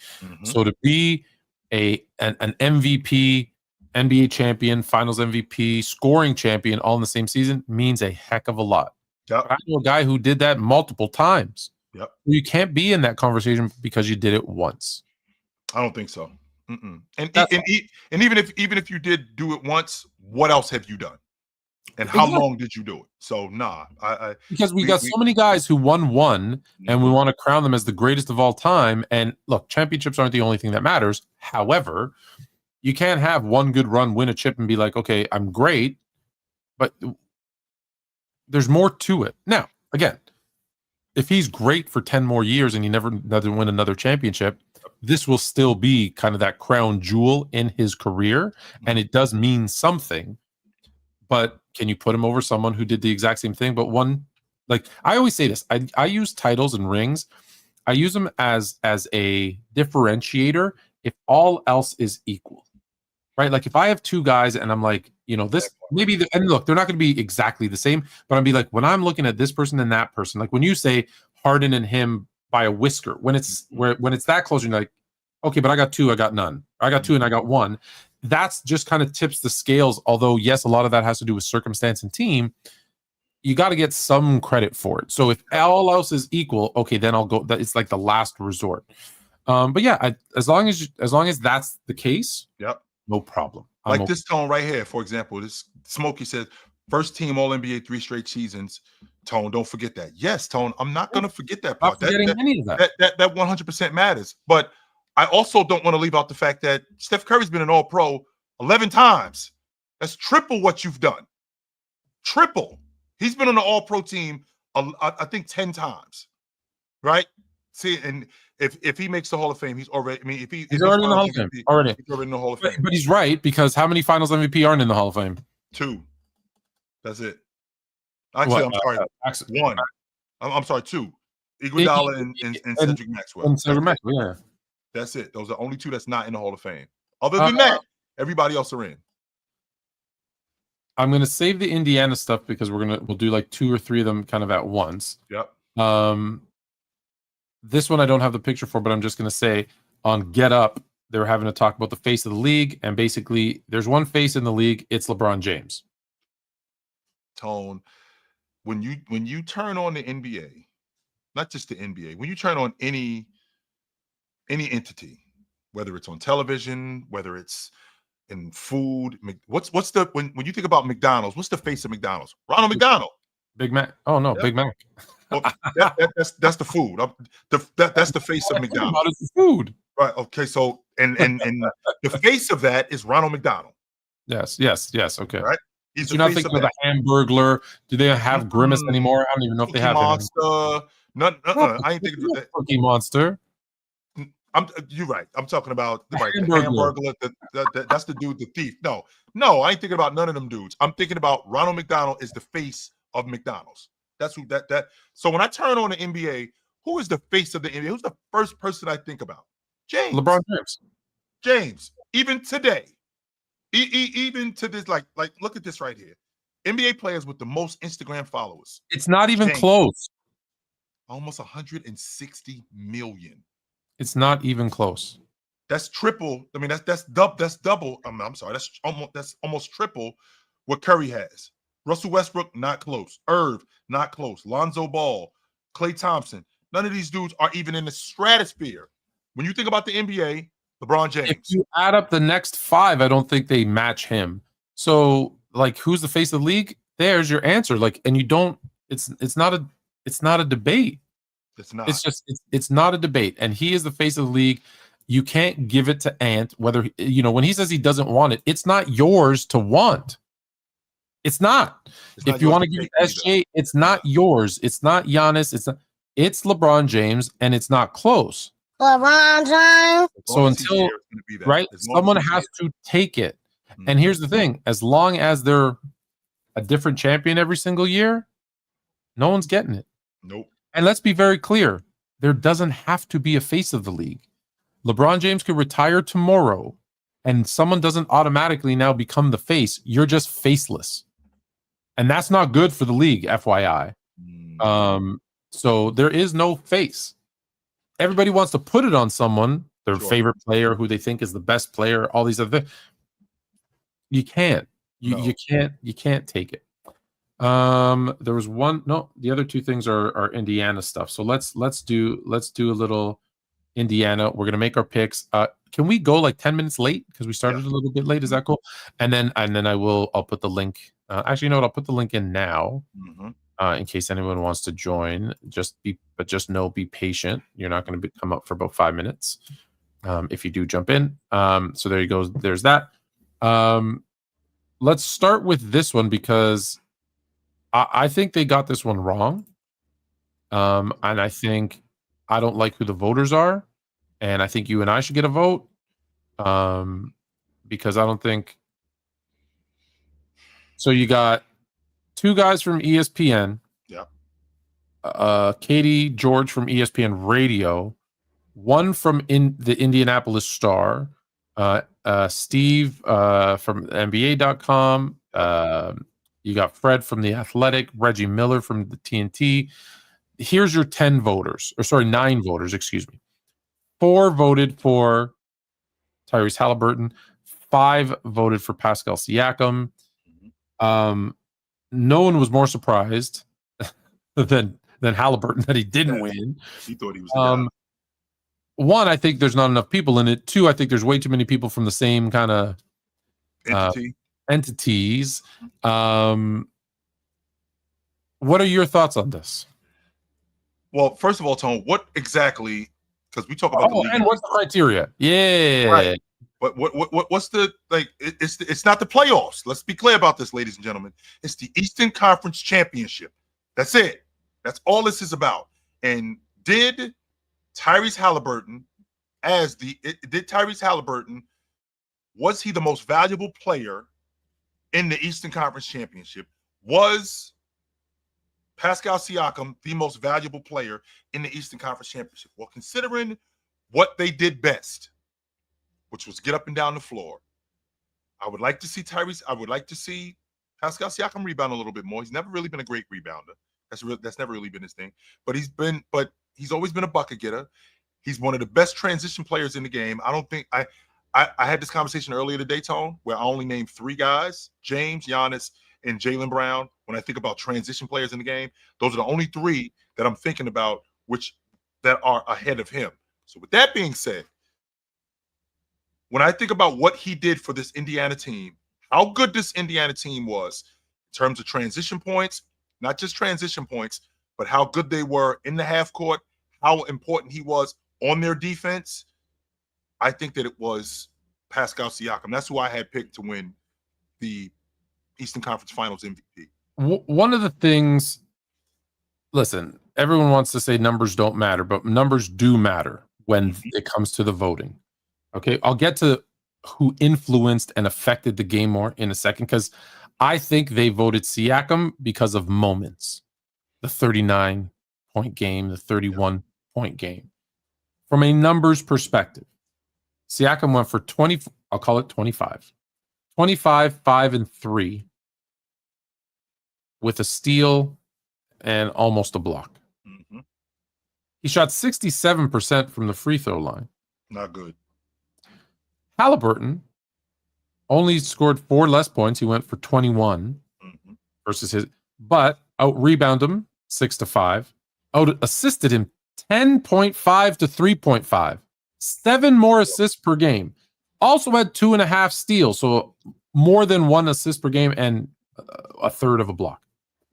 So to be an MVP, NBA champion, Finals MVP, scoring champion, all in the same season means a heck of a lot. Yep. I know a guy who did that multiple times. Yep. You can't be in that conversation because you did it once. I don't think so. And even if you did do it once, what else have you done? And how long did you do it? So because we got so many guys who won one, and we want to crown them as the greatest of all time. And look, championships aren't the only thing that matters. However, you can't have one good run, win a chip, and be like, okay, I'm great. But there's more to it. Now, again, if he's great for 10 more years and he never win another championship, this will still be kind of that crown jewel in his career, and it does mean something. But can you put him over someone who did the exact same thing? But one, like I always say this, I use titles and rings. I use them as a differentiator if all else is equal, right? Like if I have two guys and I'm like, this maybe, and look, they're not going to be exactly the same, but I'll be like, when I'm looking at this person and that person, like when you say Harden and him by a whisker, when it's that close, you're like, okay, but I got two, I got none. I got two and I got one. That's just kind of tips the scales. Although, yes, a lot of that has to do with circumstance and team. You got to get some credit for it. So if all else is equal, okay, then I'll go. It's like the last resort. But yeah, as long as that's the case, yep, no problem. Like this Tone right here, for example, this Smokey says first team All NBA 3 straight seasons. Tone, don't forget that. Yes, Tone, I'm not going to forget that part. Not forgetting any of that. That 100% matters. But I also don't want to leave out the fact that Steph Curry's been an All-Pro 11 times. That's triple what you've done. Triple. He's been on the All-Pro team, I think, 10 times. Right? See, and if he makes the Hall of Fame, he's already. I mean, he's already in the Hall of Fame. Already. He's already in the Hall of Fame. But he's right, because how many Finals MVP aren't in the Hall of Fame? 2. That's it. Actually, I'm sorry. 1. I'm sorry, 2. Iguodala and Cedric Maxwell. And Cedric Maxwell, yeah. That's it. Those are the only 2 that's not in the Hall of Fame. Other than that, everybody else are in. I'm gonna save the Indiana stuff because we'll do like 2 or 3 of them kind of at once. Yep. This one I don't have the picture for, but I'm just gonna say on Get Up, they were having to talk about the face of the league, and basically there's one face in the league, it's LeBron James. Tone, when you turn on the NBA, not just the NBA, when you turn on any entity, whether it's on television, whether it's in food, what's the when you think about McDonald's, what's the face of McDonald's? Ronald McDonald. Big Mac. Oh no, yeah. Big Mac. Well, that's the food. That's the face of McDonald's. It's the food. Right. Okay. So and the face of that is Ronald McDonald. Yes. Okay. Right. You're not thinking of the Hamburglar. Do they have Grimace anymore? I don't even know if they have Monster. No, I ain't thinking of that. Cookie Monster. You're right. I'm talking about the Hamburglar. That's the dude, the thief. No, I ain't thinking about none of them dudes. I'm thinking about Ronald McDonald is the face of McDonald's. That's who that. So when I turn on the NBA, who is the face of the NBA? Who's the first person I think about? James. LeBron James. James. Even today, even to this, like look at this right here. NBA players with the most Instagram followers. It's not even close. Almost 160 million. It's not even close. That's triple. I mean, that's double. I'm sorry. That's almost triple what Curry has. Russell Westbrook, not close. Irv, not close. Lonzo Ball, Klay Thompson. None of these dudes are even in the stratosphere. When you think about the NBA, LeBron James. If you add up the next 5, I don't think they match him. So, like, who's the face of the league? There's your answer. Like, and you don't. It's not a debate. It's not. It's just it's not a debate. And he is the face of the league. You can't give it to Ant. Whether when he says he doesn't want it, it's not yours to want. It's not. If you want to give it to SJ, it's not yours. It's not Giannis. it's LeBron James, and it's not close. LeBron James. So until right, someone has to take it. And here's the thing: as long as they're a different champion every single year, no one's getting it. Nope. And let's be very clear: there doesn't have to be a face of the league. LeBron James could retire tomorrow, and someone doesn't automatically now become the face. You're just faceless, and that's not good for the league. FYI. So there is no face. Everybody wants to put it on someone, their favorite player, who they think is the best player. All these other things. You can't. You can't take it. There was one. No, the other two things are Indiana stuff. So let's do a little Indiana. We're gonna make our picks. Can we go like 10 minutes late because we started a little bit late? Is that cool? And then I'll put the link. Actually, you know what? I'll put the link in now. In case anyone wants to join. Just know, be patient. You're not going to come up for about 5 minutes if you do jump in. So there you go. There's that. Let's start with this one because I think they got this one wrong. And I think I don't like who the voters are. And I think you and I should get a vote because I don't think. So you got two guys from ESPN. Yeah. Katie George from ESPN Radio. One from the Indianapolis Star. Steve from NBA.com. You got Fred from The Athletic. Reggie Miller from the TNT. Here's your 9 voters, excuse me. 4 voted for Tyrese Halliburton. 5 voted for Pascal Siakam. No one was more surprised than Halliburton that he didn't win. He thought he was the guy. 1, I think there's not enough people in it. 2, I think there's way too many people from the same kind of entities. What are your thoughts on this? Well, first of all, Tone, what exactly? Because we talk about the league. And what's the criteria? Yeah. Right. But what's the like? It's not the playoffs. Let's be clear about this, ladies and gentlemen. It's the Eastern Conference Championship. That's it. That's all this is about. And did Tyrese Halliburton, was he the most valuable player in the Eastern Conference Championship? Was Pascal Siakam the most valuable player in the Eastern Conference Championship? Well, considering what they did best, which was get up and down the floor, I would like to see Pascal Siakam rebound a little bit more. He's never really been a great rebounder. That's never really been his thing. But he's always been a bucket getter. He's one of the best transition players in the game. I don't think I had this conversation earlier today, Tone, where I only named 3 guys: James, Giannis, and Jaylen Brown. When I think about transition players in the game, those are the only 3 that I'm thinking about that are ahead of him. So with that being said, when I think about what he did for this Indiana team, how good this Indiana team was in terms of transition points, not just transition points, but how good they were in the half court, how important he was on their defense, I think that it was Pascal Siakam. That's who I had picked to win the Eastern Conference Finals MVP. One of the things, listen, everyone wants to say numbers don't matter, but numbers do matter when it comes to the voting. Okay, I'll get to who influenced and affected the game more in a second, because I think they voted Siakam because of moments. The 39-point game, the 31-point game. From a numbers perspective, Siakam went for 20, I'll call it 25. 25, 5, and 3 with a steal and almost a block. Mm-hmm. He shot 67% from the free throw line. Not good. Halliburton only scored 4 less points. He went for 21 versus his, but out-rebounded him 6-5. Out-assisted him 10.5 to 3.5. 7 more assists per game. Also had 2.5 steals, so more than 1 assist per game and a third of a block.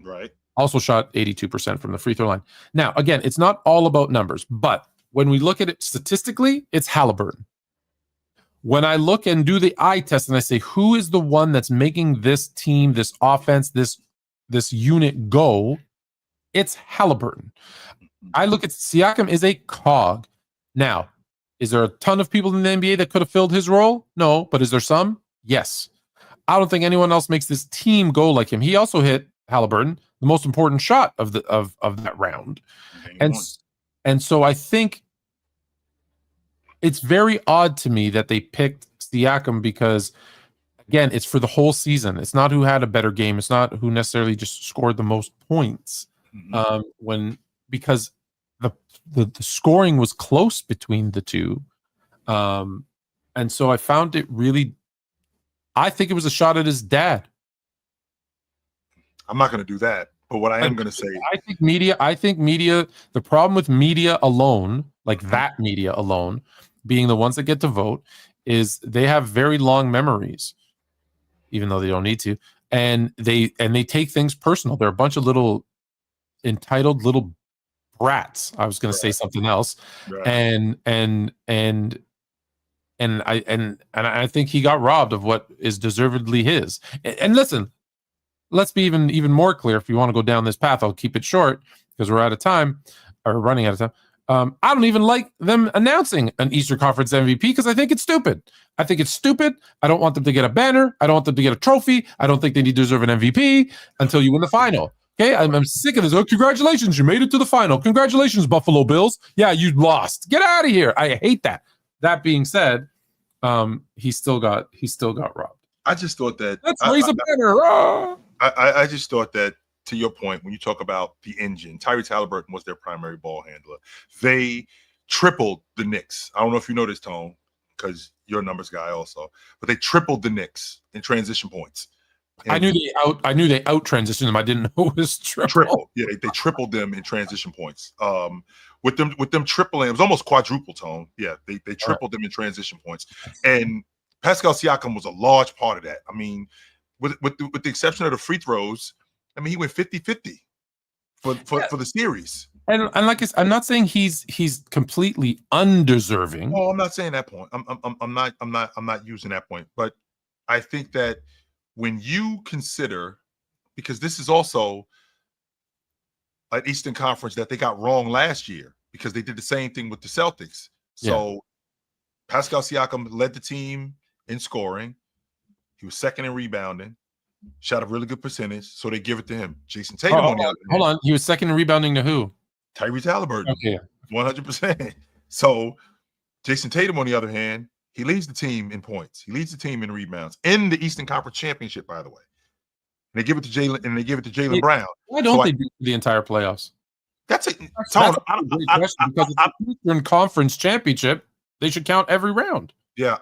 Right. Also shot 82% from the free throw line. Now, again, it's not all about numbers, but when we look at it statistically, it's Halliburton. When I look and do the eye test and I say, who is the one that's making this team, this offense, this unit go, it's Halliburton. I look at Siakam as a cog. Now, is there a ton of people in the NBA that could have filled his role? No, but is there some? Yes. I don't think anyone else makes this team go like him. He also hit Halliburton, the most important shot of that round. And so I think it's very odd to me that they picked Siakam because, again, it's for the whole season. It's not who had a better game. It's not who necessarily just scored the most points. Because the scoring was close between the two. And so I found it really, I think it was a shot at his dad. I'm not going to do that. But what I am going to say, I think media, the problem with media alone, like that media alone, being the ones that get to vote, is they have very long memories, even though they don't need to. And they take things personal. They're a bunch of little entitled little brats. I was going to say something else. And I think he got robbed of what is deservedly his. And listen, let's be even more clear. If you want to go down this path, I'll keep it short because we're out of time or running out of time. I don't even like them announcing an Eastern Conference MVP because I think it's stupid. I don't want them to get a banner. I don't want them to get a trophy. I don't think they deserve an MVP until you win the final. Okay, I'm sick of this. Oh, congratulations, you made it to the final. Congratulations, Buffalo Bills. Yeah, you lost. Get out of here. I hate that. That being said, he still got robbed. I just thought that let's raise a banner. I just thought that, to your point, when you talk about the engine, Tyrese Halliburton was their primary ball handler. They tripled the Knicks. I don't know if you know this, Tone, because you're a numbers guy also, but they tripled the Knicks in transition points. And I knew they out transitioned them. I didn't know it was triple. Yeah, they tripled them in transition points. With them tripling, it was almost quadruple, Tone. Yeah, they tripled them in transition points. And Pascal Siakam was a large part of that. I mean, with the exception of the free throws, I mean, he went 50-50 for the series. And like I'm not saying he's completely undeserving. Oh, I'm not saying that point. I'm not using that point. But I think that when you consider, because this is also an Eastern Conference that they got wrong last year because they did the same thing with the Celtics. So Pascal Siakam led the team in scoring. He was second in rebounding, shot a really good percentage, so they give it to him. Jason Tatum on the other hand. Hold on. He was second in rebounding to who? Tyrese Halliburton. Okay. 100%. So Jason Tatum, on the other hand, he leads the team in points. He leads the team in rebounds in the Eastern Conference Championship, by the way. And they give it to Jaylen Brown. Why don't they do the entire playoffs? That's it. That's a great question because it's the Eastern Conference Championship. They should count every round. Yeah,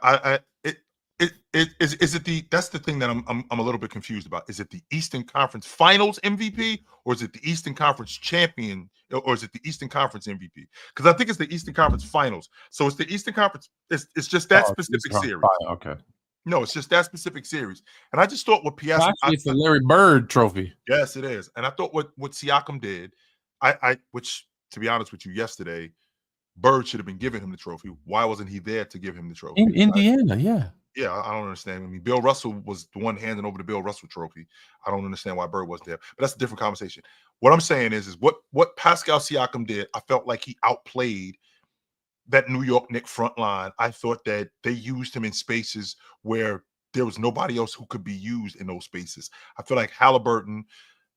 that's the thing that I'm a little bit confused about. Is it the Eastern Conference Finals MVP or is it the Eastern Conference Champion or is it the Eastern Conference MVP? Because I think it's the Eastern Conference Finals. So it's the Eastern Conference. It's just that specific series. Okay. No, it's just that specific series. And I just thought what Piazza, it's the Larry Bird Trophy. Yes, it is. And I thought what Siakam did, which to be honest with you, yesterday, Bird should have been giving him the trophy. Why wasn't he there to give him the trophy? In Indiana, yeah. Yeah, I don't understand. I mean, Bill Russell was the one handing over the Bill Russell trophy. I don't understand why Bird wasn't there. But that's a different conversation. What I'm saying is what Pascal Siakam did, I felt like he outplayed that New York Knicks front line. I thought that they used him in spaces where there was nobody else who could be used in those spaces. I feel like Halliburton,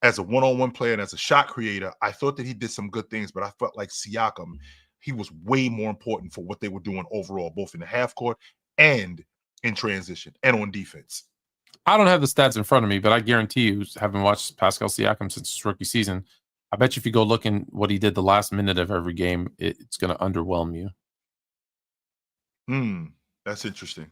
as a one-on-one player and as a shot creator, I thought that he did some good things, but I felt like Siakam, he was way more important for what they were doing overall, both in the half court and in transition and on defense. I don't have the stats in front of me, but I guarantee you, having watched Pascal Siakam since his rookie season, I bet you if you go look in what he did the last minute of every game, it's going to underwhelm you. That's interesting.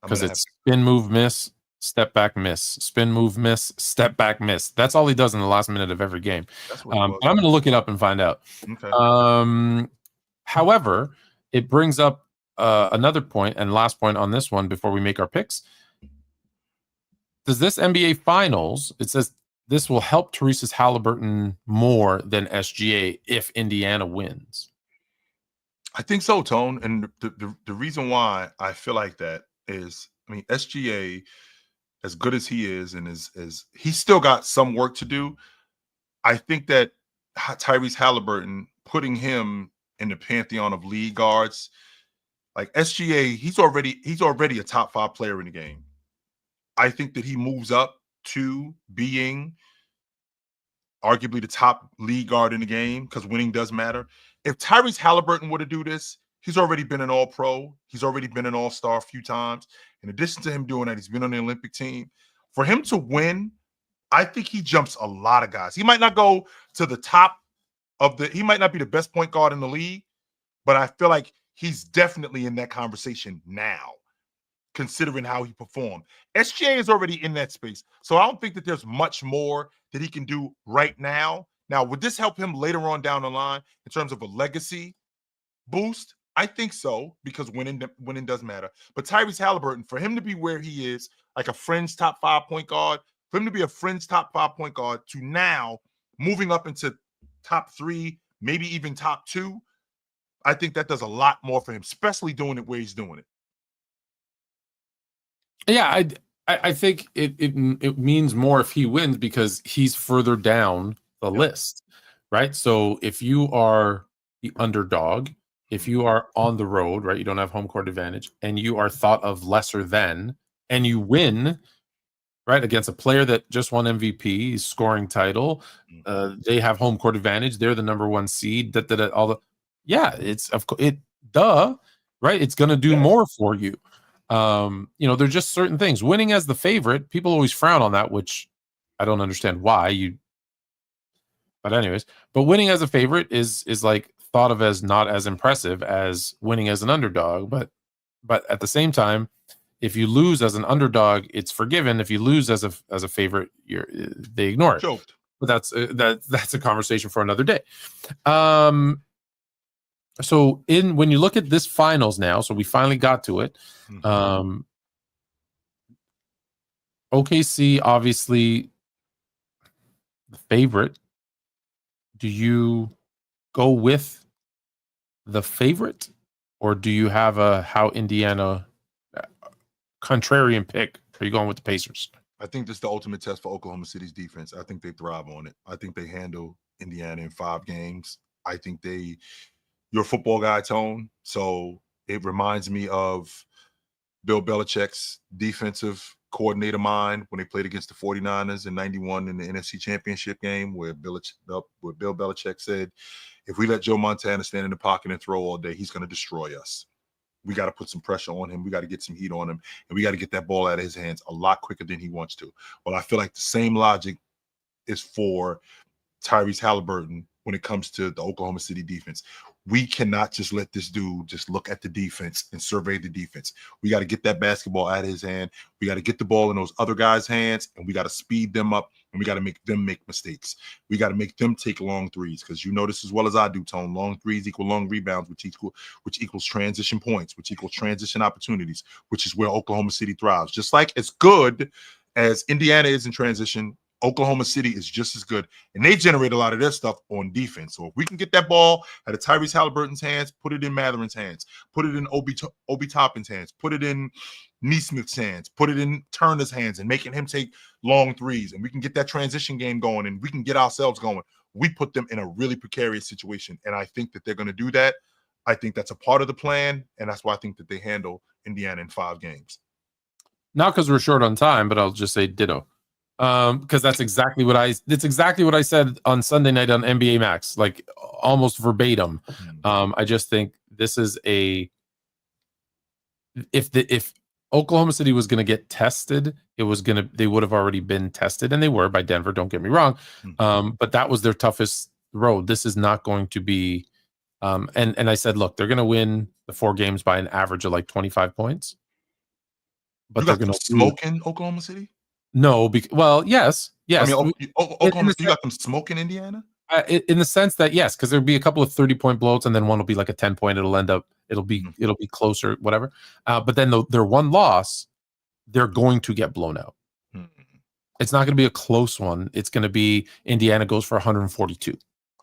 Because it's spin, move, miss, step back, miss. Spin, move, miss, step back, miss. That's all he does in the last minute of every game. But I'm going to look it up and find out. Okay. However, it brings up another point and last point on this one before we make our picks. Does this NBA Finals, it says this will help Tyrese Halliburton more than SGA if Indiana wins? I think so, Tone. And the reason why I feel like that is, I mean, SGA, as good as he is and is he's still got some work to do. I think that Tyrese Halliburton, putting him in the pantheon of league guards. Like SGA, he's already a top 5 player in the game. I think that he moves up to being arguably the top league guard in the game because winning does matter. If Tyrese Halliburton were to do this, he's already been an all-pro. He's already been an all-star a few times. In addition to him doing that, he's been on the Olympic team. For him to win, I think he jumps a lot of guys. He might not go to the top he might not be the best point guard in the league, but I feel like he's definitely in that conversation now, considering how he performed. SGA is already in that space, so I don't think that there's much more that he can do right now. Now, would this help him later on down the line in terms of a legacy boost? I think so, because winning does matter. But Tyrese Halliburton, for him to be where he is, like a fringe top 5 point guard, for him to be a fringe top 5 point guard to now moving up into top 3, maybe even top 2, I think that does a lot more for him, especially doing it where he's doing it. Yeah, I think it means more if he wins because he's further down the list, right? So if you are the underdog, if you are on the road, right, you don't have home court advantage, and you are thought of lesser than, and you win, right, against a player that just won MVP, scoring title, they have home court advantage, they're the number 1 seed, all the, it's of course right? It's going to do more for you. There's just certain things. Winning as the favorite, people always frown on that, which I don't understand why but anyways, but winning as a favorite is like thought of as not as impressive as winning as an underdog, but at the same time, if you lose as an underdog, it's forgiven. If you lose as a favorite, they ignore it. Choked. But that's a conversation for another day. So when you look at this finals now, so we finally got to it. OKC obviously the favorite. Do you go with the favorite, or do you have how Indiana contrarian pick? Are you going with the Pacers? I think this is the ultimate test for Oklahoma City's defense. I think they thrive on it. I think they handle Indiana in 5 games. I think you're a football guy, Tone, so it reminds me of Bill Belichick's defensive coordinator mind when they played against the 49ers in 91 in the NFC Championship game, where Bill Belichick said, if we let Joe Montana stand in the pocket and throw all day, he's going to destroy us. We got to put some pressure on him. We got to get some heat on him, and we got to get that ball out of his hands a lot quicker than he wants to. Well, I feel like the same logic is for Tyrese Halliburton when it comes to the Oklahoma City defense. We cannot just let this dude just look at the defense and survey the defense. We got to get that basketball out of his hand. We got to get the ball in those other guys' hands, and we got to speed them up, and we got to make them make mistakes. We got to make them take long threes, because you know this as well as I do, Tone. Long threes equal long rebounds, which equals transition points, which equals transition opportunities, which is where Oklahoma City thrives. Just like as good as Indiana is in transition, Oklahoma City is just as good, and they generate a lot of their stuff on defense. So if we can get that ball out of Tyrese Halliburton's hands, put it in Matherin's hands, put it in Obi Toppin's hands, put it in Neesmith's hands, put it in Turner's hands, and making him take long threes, and we can get that transition game going, and we can get ourselves going, we put them in a really precarious situation, and I think that they're going to do that. I think that's a part of the plan, and that's why I think that they handle Indiana in 5 games. Not because we're short on time, but I'll just say ditto. Because that's exactly what I said on Sunday night on NBA Max, like almost verbatim. I just think this is if Oklahoma City was going to get tested, they would have already been tested, and they were by Denver. Don't get me wrong, but that was their toughest road. This is not going to be. And I said, look, they're going to win the 4 games by an average of like 25 points. But they're going to smoke in Oklahoma City. No, yes. I mean, Oklahoma City, you got them smoking Indiana? In the sense that, yes, because there'll be a couple of 30-point blowouts, and then one will be like a 10-point. It'll be closer, whatever. But then their one loss, they're going to get blown out. It's not going to be a close one. It's going to be Indiana goes for 142.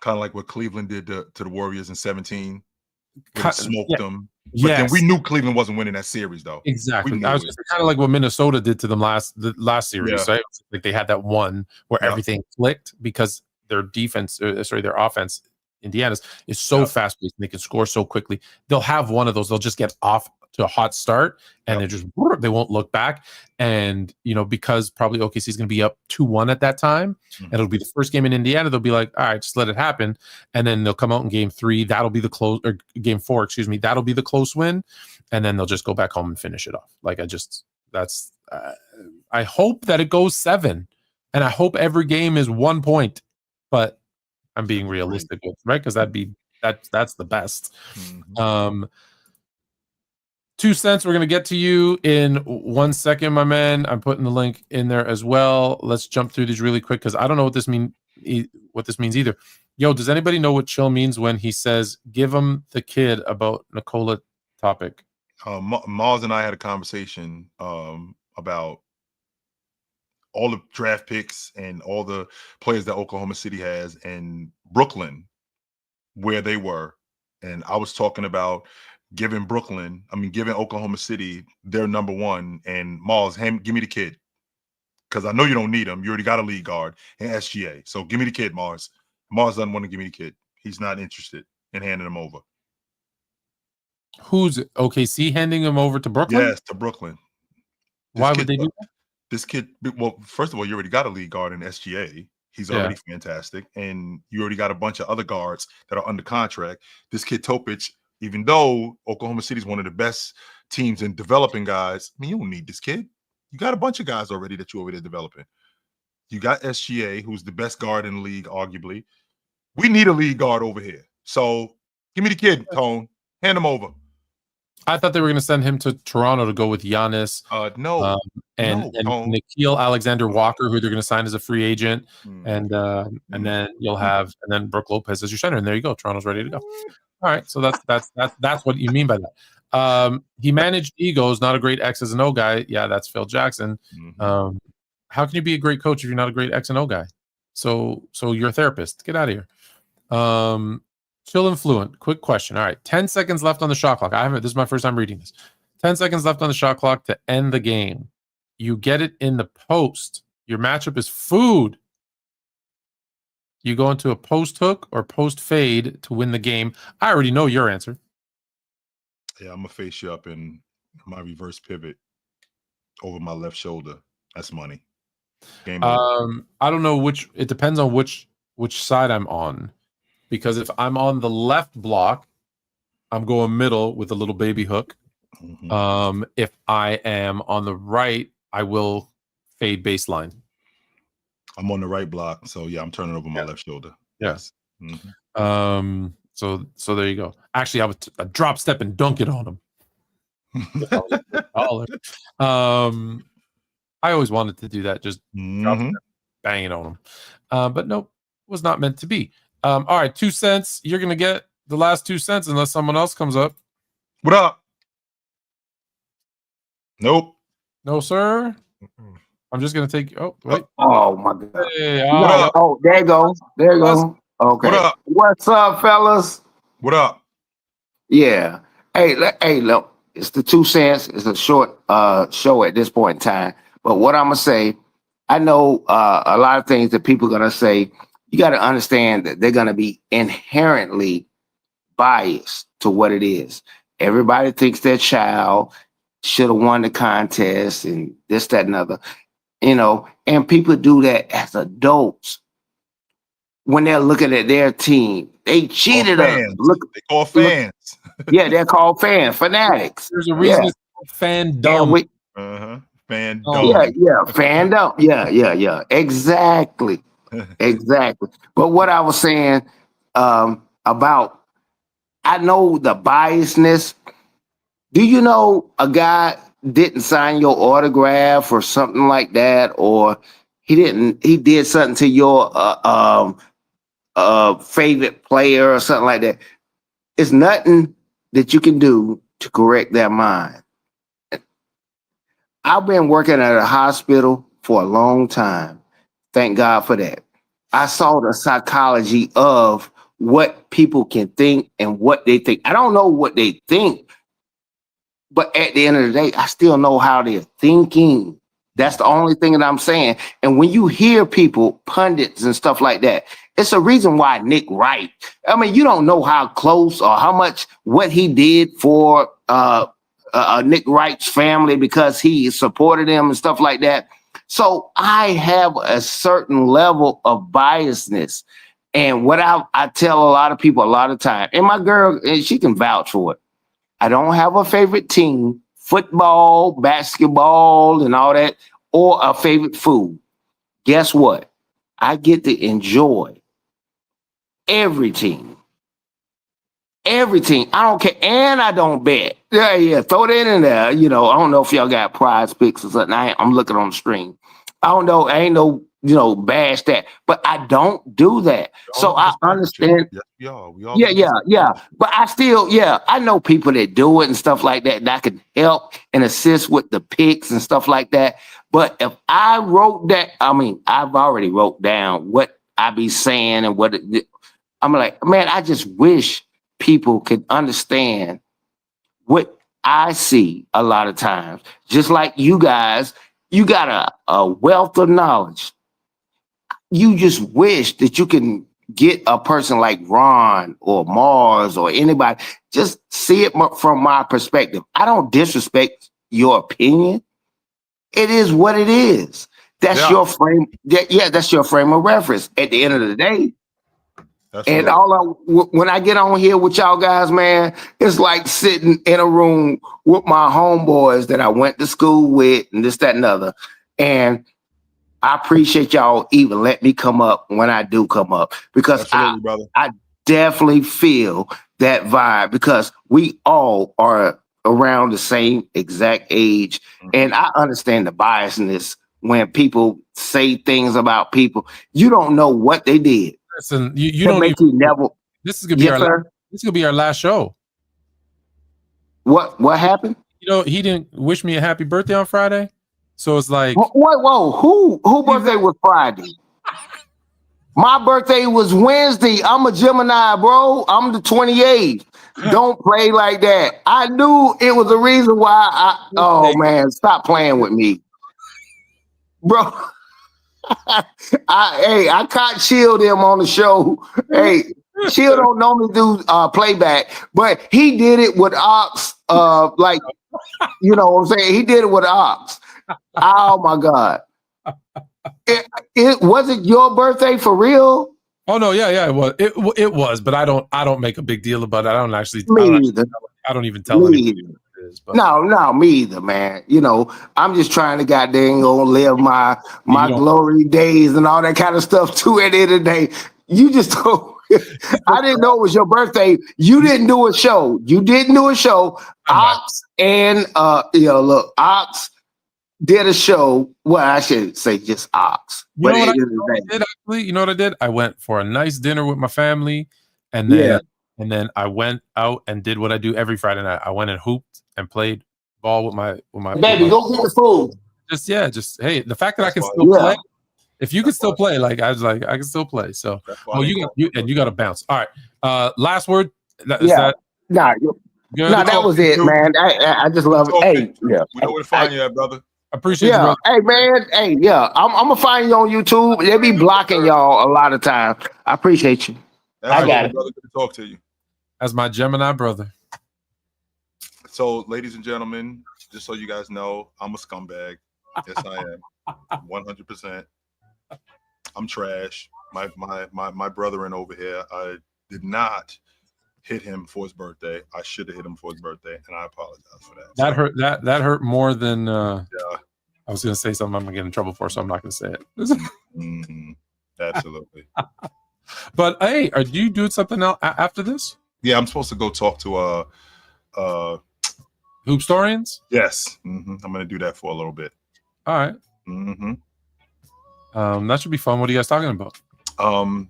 Kind of like what Cleveland did to the Warriors in 17. Smoked them. But then we knew Cleveland wasn't winning that series, though. Exactly. I was just kind of like what Minnesota did to them the last series, right? Like they had that one where everything clicked because their defense, their offense, Indiana's, is so fast paced and they can score so quickly. They'll have one of those. They'll just get off to a hot start and they won't look back. And, because probably OKC is going to be up 2-1 at that time, and it'll be the first game in Indiana, they'll be like, all right, just let it happen. And then they'll come out in game 3. That'll be the close, or game 4, excuse me. That'll be the close win. And then they'll just go back home and finish it off. I hope that it goes 7, and I hope every game is 1 point, but I'm being realistic with, right? Because that's the best. 2 cents. We're going to get to you in 1 second, my man. I'm putting the link in there as well. Let's jump through these really quick because I don't know what this means either. Yo, does anybody know what chill means when he says, give him the kid about Nikola topic? Mars and I had a conversation about all the draft picks and all the players that Oklahoma City has and Brooklyn, where they were. And I was talking about giving Oklahoma City their number 1, and Mars, give me the kid. Because I know you don't need him. You already got a lead guard and SGA. So give me the kid, Mars. Mars doesn't want to give me the kid. He's not interested in handing him over. Who's OKC handing him over to Brooklyn? Yes, to Brooklyn. Why would they do that? This kid, well, first of all, you already got a lead guard in SGA. He's already fantastic. And you already got a bunch of other guards that are under contract. This kid, Topic, even though Oklahoma City is one of the best teams in developing guys, you don't need this kid. You got a bunch of guys already that you're over there developing. You got SGA, who's the best guard in the league, arguably. We need a lead guard over here. So give me the kid, Tone. Hand him over. I thought they were going to send him to Toronto to go with Giannis. And Nickeil Alexander-Walker, who they're going to sign as a free agent, and then you'll have Brook Lopez as your center, and there you go. Toronto's ready to go. All right, so that's what you mean by that. He managed egos, not a great X's and O guy. Yeah, that's Phil Jackson. How can you be a great coach if you're not a great X and O guy? So you're a therapist. Get out of here. Chill and Fluent. Quick question. All right. 10 seconds left on the shot clock. This is my first time reading this. 10 seconds left on the shot clock to end the game. You get it in the post. Your matchup is food. You go into a post hook or post fade to win the game. I already know your answer. Yeah, I'm going to face you up in my reverse pivot over my left shoulder. That's money. Game over. I don't know it depends on which side I'm on. Because if I'm on the left block, I'm going middle with a little baby hook. If I am on the right, I will fade baseline. I'm on the right block, so yeah, I'm turning over my left shoulder. Yes. So there you go. Actually, I would a drop step and dunk it on him. I always wanted to do that, just drop step, bang it on him. But nope, was not meant to be. All right, 2 cents. You're going to get the last 2 cents unless someone else comes up. What up? Nope. No, sir. I'm just going to take... Oh, wait. Oh, my God. Hey, there you go. There you go. Okay. What up? What's up, fellas? What up? Yeah. Hey, look. It's the 2 cents. It's a short show at this point in time. But what I'm going to say, I know a lot of things that people are going to say. You got to understand that they're going to be inherently biased to what it is. Everybody thinks their child should have won the contest and this, that, and other, and people do that as adults. When they're looking at their team, they cheated us. They call fans. Yeah, they're called fans, fanatics. There's a reason it's called fandom. Fandom. Yeah, fandom. Yeah. Exactly. Exactly. But what I was saying about, I know the biasness. Do you know a guy didn't sign your autograph or something like that, or he did something to your favorite player or something like that? It's nothing that you can do to correct their mind. I've been working at a hospital for a long time. Thank God for that. I saw the psychology of what people can think and what they think. I don't know what they think, but at the end of the day, I still know how they're thinking. That's the only thing that I'm saying. And when you hear people, pundits and stuff like that, it's a reason why Nick Wright. I mean, you don't know how close or how much what he did for Nick Wright's family because he supported him and stuff like that. So I have a certain level of biasness. And what I tell a lot of people a lot of time, and my girl, and she can vouch for it. I don't have a favorite team, football, basketball, and all that, or a favorite food. Guess what? I get to enjoy every team. Every team. I don't care. And I don't bet. Yeah. Throw that in there. I don't know if y'all got prize picks or something. I'm looking on the stream. I don't know. I ain't no, bash that. But I don't do that. So I understand. We all Yeah. But I still, I know people that do it and stuff like that. That can help and assist with the picks and stuff like that. But if I wrote that, I've already wrote down what I be saying and what I'm like, man, I just wish people could understand what I see a lot of times. Just like you guys, you got a wealth of knowledge. You just wish that you can get a person like Ron or Mars or anybody, just see it from my perspective. I don't disrespect your opinion. It is what it is. That's your frame. That's your frame of reference at the end of the day. And when I get on here with y'all guys, man, it's like sitting in a room with my homeboys that I went to school with and this, that, and other. And I appreciate y'all even let me come up when I do come up because I definitely feel that vibe because we all are around the same exact age. And I understand the biasness when people say things about people. You don't know what they did. Listen, you don't make you never. This is gonna be our last show. What happened? He didn't wish me a happy birthday on Friday, so it's like, whoa, who birthday was Friday? My birthday was Wednesday. I'm a Gemini, bro. I'm the 28th. Don't play like that. I knew it was a reason why. Oh man, stop playing with me, bro. I caught Chill them on the show. Hey, Chill don't normally do playback, but he did it with Ox. Like, you know what I'm saying? He did it with Ox. Oh my God! It was it your birthday for real? Oh no, yeah, it was. It was, but I don't make a big deal about it. I don't actually. I don't even tell anybody. But. No, me either, man. I'm just trying to goddamn live my glory days and all that kind of stuff too. At the end of the day, you just told. I didn't know it was your birthday. You didn't do a show. Ox and Ox did a show. Well, I should say just Ox. You know what I did? I went for a nice dinner with my family, and then I went out and did what I do every Friday night. I went and hooped and played ball with my baby. Go get the food. Just hey, the fact that I can still play. If you can still play, like I was like, I can still play. So, you got to bounce. All right, last word. That was it, man. I just love it. Hey, we know where to find you at, brother. I appreciate you, brother. Hey, man. Hey, I'm gonna find you on YouTube. They be blocking y'all a lot of times. I appreciate you. I got it, brother. Good to talk to you. As my Gemini brother. So, ladies and gentlemen, just so you guys know, I'm a scumbag. Yes, I am. 100%. I'm trash. My brethren over here, I did not hit him for his birthday. I should have hit him for his birthday, and I apologize for that. That hurt more than I was going to say something I'm going to get in trouble for, so I'm not going to say it. Absolutely. But hey, are you doing something else after this? Yeah, I'm supposed to go talk to Hoopstorians? Yes. I'm going to do that for a little bit. All right. That should be fun. What are you guys talking about?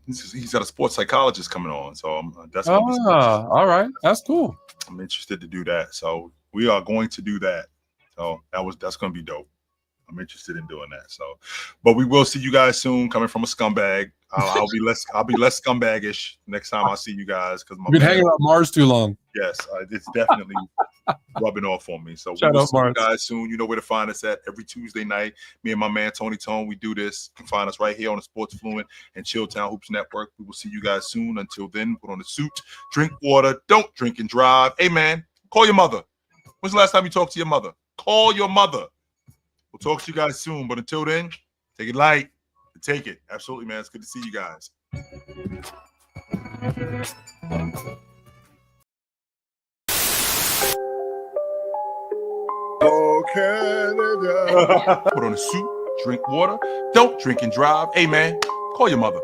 He's got a sports psychologist coming on, so that's all right. That's cool. I'm interested to do that. So we are going to do that. So that's going to be dope. I'm interested in doing that. So, but we will see you guys soon. Coming from a scumbag, I'll be less scumbaggish next time I see you guys because I've been hanging out Mars too long. Yes, it's definitely rubbing off on me. So Shout we will out, see you Mars. guys soon. You know where to find us at every Tuesday night. Me and my man Tony Tone, we do this. You can find us right here on the Sports Fluent and Chill Town Hoops Network. We will see you guys soon. Until then, put on a suit, drink water, don't drink and drive. Hey man, call your mother. When's the last time you talked to your mother? Call your mother. We'll talk to you guys soon. But until then, take it light. Take it. Absolutely, man. It's good to see you guys. Oh, Canada. Put on a suit, drink water, don't drink and drive. Hey man, call your mother.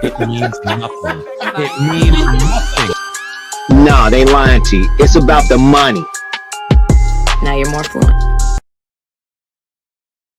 It means nothing. It means nothing. Nah, they lying to you. It's about the money. Now you're more fluent.